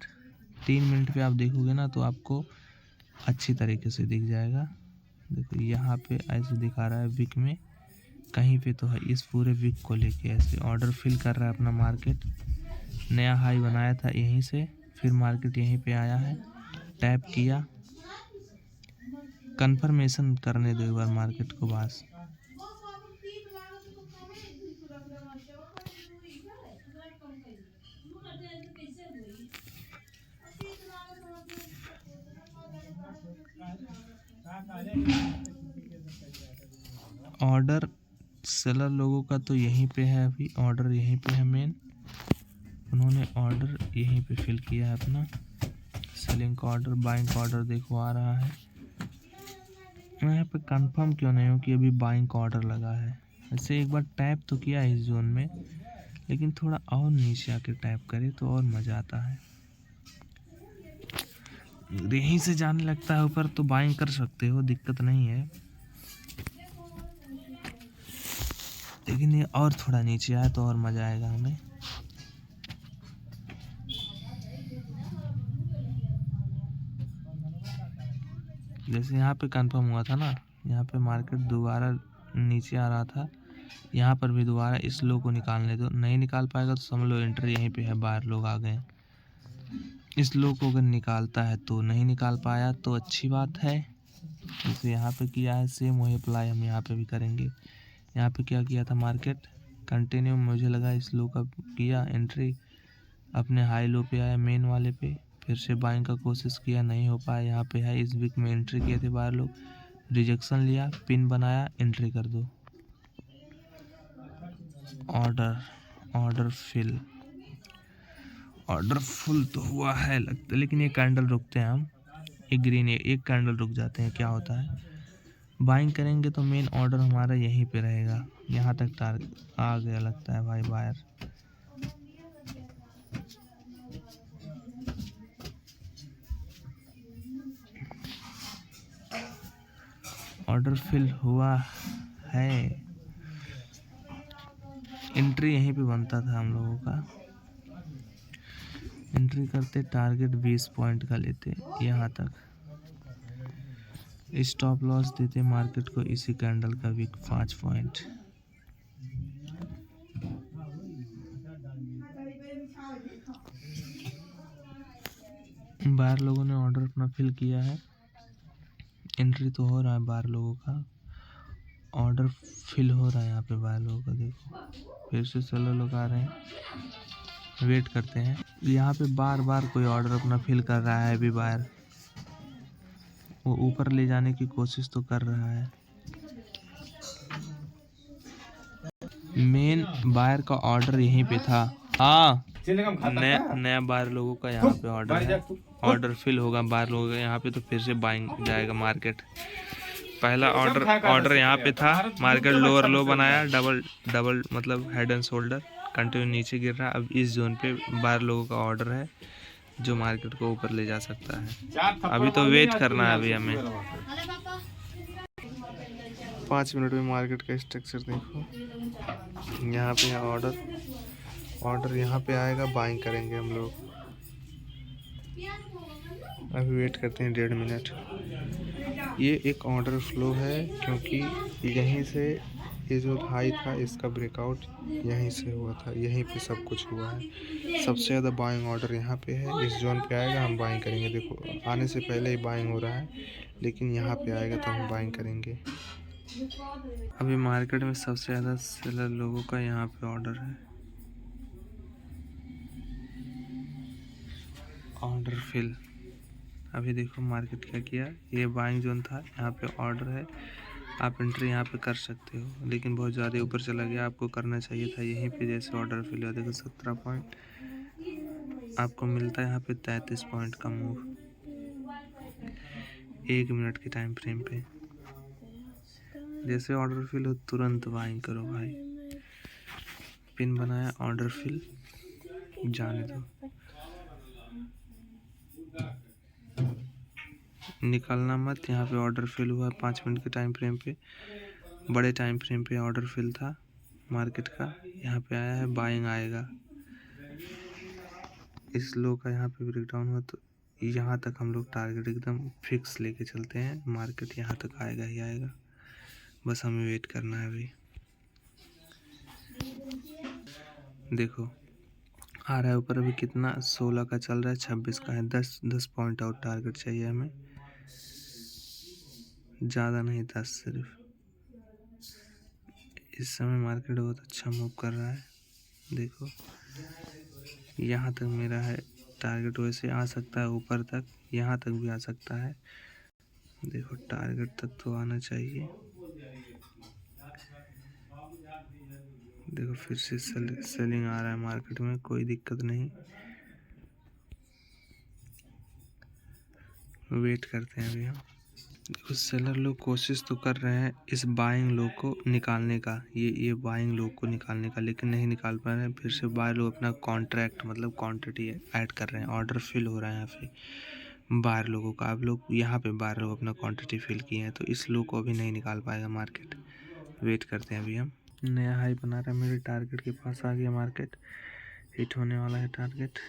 3 मिनट पे आप देखोगे ना तो आपको अच्छी तरीके से दिख जाएगा। देखो यहाँ पे ऐसे दिखा रहा है वीक में, कहीं पे तो है, इस पूरे वीक को लेके ऐसे ऑर्डर फिल कर रहा है अपना मार्केट। नया हाई बनाया था यहीं से, फिर मार्केट यहीं पे आया है, टैप किया, कंफर्मेशन करने दो एक बार मार्केट को बस। ऑर्डर सेलर लोगों का तो यहीं पे है, अभी ऑर्डर यहीं पे है मेन, उन्होंने ऑर्डर यहीं पे फिल किया है अपना। सेलिंग का ऑर्डर, बाइंग का ऑर्डर देखो आ रहा है। मैं यहाँ पे कंफर्म क्यों नहीं हूँ कि अभी बाइंग का ऑर्डर लगा है। ऐसे एक बार टैप तो किया इस जोन में, लेकिन थोड़ा और नीचे आके टैप करे तो और मज़ा आता है। यहीं से जाने लगता है ऊपर तो बाइंग कर सकते हो, दिक्कत नहीं है, लेकिन ये और थोड़ा नीचे आए तो और मज़ा आएगा हमें। जैसे यहाँ पे कंफर्म हुआ था ना, यहाँ पे मार्केट दोबारा नीचे आ रहा था, यहाँ पर भी दोबारा इस लो को निकालने दो। नहीं निकाल पाएगा तो समझ लो एंट्री यहीं पे है, बाहर लोग आ गए। इस लो को अगर निकालता है तो, नहीं निकाल पाया तो अच्छी बात है। जैसे यहाँ पे किया है सेम वही अप्लाई हम यहाँ पे भी करेंगे। यहाँ पे क्या किया था मार्केट, कंटिन्यू मुझे लगा इस लो का किया एंट्री, अपने हाई लो पे आया मेन वाले पे, फिर से बाइंग का कोशिश किया, नहीं हो पाया, यहाँ पे है, इस वीक में एंट्री किए थे बाहर लोग, रिजेक्शन लिया, पिन बनाया, एंट्री कर दो। ऑर्डर फुल तो हुआ है लगता है, लेकिन ये कैंडल रुकते हैं हम, एक ग्रीन एक कैंडल रुक जाते हैं, क्या होता है बाइंग करेंगे तो मेन ऑर्डर हमारा यहीं पे रहेगा। यहाँ तक टारगेट आ गया लगता है भाई बायर। ऑर्डर फिल हुआ है, एंट्री यहीं पे बनता था हम लोगों का। एंट्री करते, टारगेट 20 पॉइंट का लेते यहाँ तक, स्टॉप लॉस देते मार्केट को इसी कैंडल का भी 5 पॉइंट। बाहर लोगों ने ऑर्डर अपना फिल किया है, एंट्री तो हो रहा है बाहर लोगों का, ऑर्डर फिल हो रहा है यहाँ पे बाहर लोगों का। देखो फिर से सेलर लोग आ रहे हैं, वेट करते हैं। यहाँ पे बार बार कोई ऑर्डर अपना फिल कर रहा है अभी बाहर, वो ऊपर ले जाने की कोशिश तो कर रहा है। मेन बायर का ऑर्डर यहीं पे था। हाँ, नया बायर लोगों का यहाँ पे ऑर्डर है, ऑर्डर फिल होगा बायर लोगों का यहाँ पे, तो फिर से बाइंग जाएगा मार्केट। पहला ऑर्डर यहाँ पे था, मार्केट लोअर लो बनाया, डबल मतलब हेड एंड शोल्डर, कंटिन्यू नीचे गिर रहा है। अब इस जोन पे बायर लोगों का ऑर्डर है जो मार्केट को ऊपर ले जा सकता है। अभी तो वेट करना है अभी हमें। 5 मिनट में मार्केट का स्ट्रक्चर देखो, यहाँ पे है ऑर्डर यहाँ पे आएगा, बाइंग करेंगे हम लोग। अभी वेट करते हैं 1.5 मिनट। ये एक ऑर्डर फ्लो है, क्योंकि यहीं से ये जो हाई था इसका ब्रेकआउट यहीं से हुआ था, यहीं पे सब कुछ हुआ है। सबसे ज़्यादा बाइंग ऑर्डर यहाँ पे है, इस जोन पे आएगा हम बाइंग करेंगे। देखो आने से पहले ही बाइंग हो रहा है, लेकिन यहाँ पे आएगा तो हम बाइंग करेंगे। अभी मार्केट में सबसे ज़्यादा सेलर लोगों का यहाँ पे ऑर्डर है, ऑर्डर फिल। अभी देखो मार्केट क्या किया, ये बाइंग जोन था, यहाँ पे ऑर्डर है, आप एंट्री यहाँ पे कर सकते हो, लेकिन बहुत ज़्यादा ऊपर चला गया, आपको करना चाहिए था यहीं पे। जैसे ऑर्डर फिल हुआ देखो 17 पॉइंट आपको मिलता है यहाँ पे, 33 पॉइंट का मूव 1 मिनट के टाइम फ्रेम पे। जैसे ऑर्डर फिल हो तुरंत बाइंग करो भाई। पिन बनाया, ऑर्डर फिल, जाने दो, निकालना मत। यहाँ पे ऑर्डर फिल हुआ 5 मिनट के टाइम फ्रेम पे, बड़े टाइम फ्रेम पे ऑर्डर फिल था मार्केट का, यहाँ पे आया है, बाइंग आएगा। इस लो का यहाँ पे ब्रेकडाउन हुआ तो यहाँ तक हम लोग टारगेट एकदम फिक्स लेके चलते हैं, मार्केट यहाँ तक आएगा ही आएगा, बस हमें वेट करना है अभी। देखो आ रहा है ऊपर, अभी कितना 16 का चल रहा है, 26 का है, 10 पॉइंट और टारगेट चाहिए हमें, ज़्यादा नहीं 10 सिर्फ। इस समय मार्केट बहुत अच्छा मूव कर रहा है। देखो यहाँ तक मेरा है टारगेट, वैसे आ सकता है ऊपर तक, यहाँ तक भी आ सकता है। देखो टारगेट तक तो आना चाहिए। देखो फिर से सेलिंग आ रहा है मार्केट में, कोई दिक्कत नहीं, वेट करते हैं अभी हम। देखो सेलर लोग कोशिश तो कर रहे हैं इस बाइंग लो को निकालने का, ये बाइंग लो को निकालने का, लेकिन नहीं निकाल पा रहे हैं। फिर से बायर लोग अपना कॉन्ट्रैक्ट मतलब क्वांटिटी ऐड कर रहे हैं, ऑर्डर फिल हो रहा है यहाँ पे बायर लोगों का। अब लोग यहाँ पे बायर लोग अपना क्वांटिटी फिल किए हैं, तो इस लो को अभी नहीं निकाल पाएगा मार्केट, वेट करते हैं अभी हम। नया हाई बना रहा है, मेरे टारगेट के पास आ गया मार्केट, हिट होने वाला है टारगेट,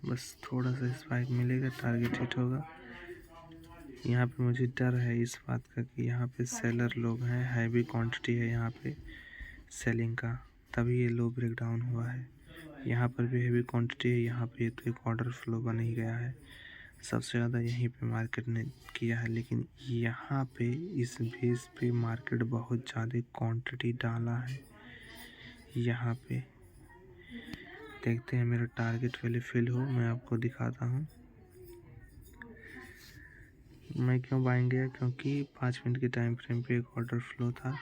बस थोड़ा सा स्पाइक मिलेगा, टारगेट हिट होगा। यहाँ पे मुझे डर है इस बात का कि यहाँ पे सेलर लोग हैं, हैवी क्वांटिटी है यहाँ पे सेलिंग का, तभी ये लो ब्रेक डाउन हुआ है। यहाँ पर भी हैवी क्वांटिटी है, यहाँ पे तो एक ऑर्डर फ्लो बन ही गया है, सबसे ज़्यादा यहीं पे मार्केट ने किया है। लेकिन यहाँ पे इस बेस पे मार्केट बहुत ज़्यादा क्वांटिटी डाला है। यहाँ पे देखते हैं मेरा टारगेट पहले फिल हो, मैं आपको दिखाता हूँ। मैं क्यों बाइंग गया, क्योंकि 5 मिनट के टाइम फ्रेम पे एक ऑर्डर फ्लो था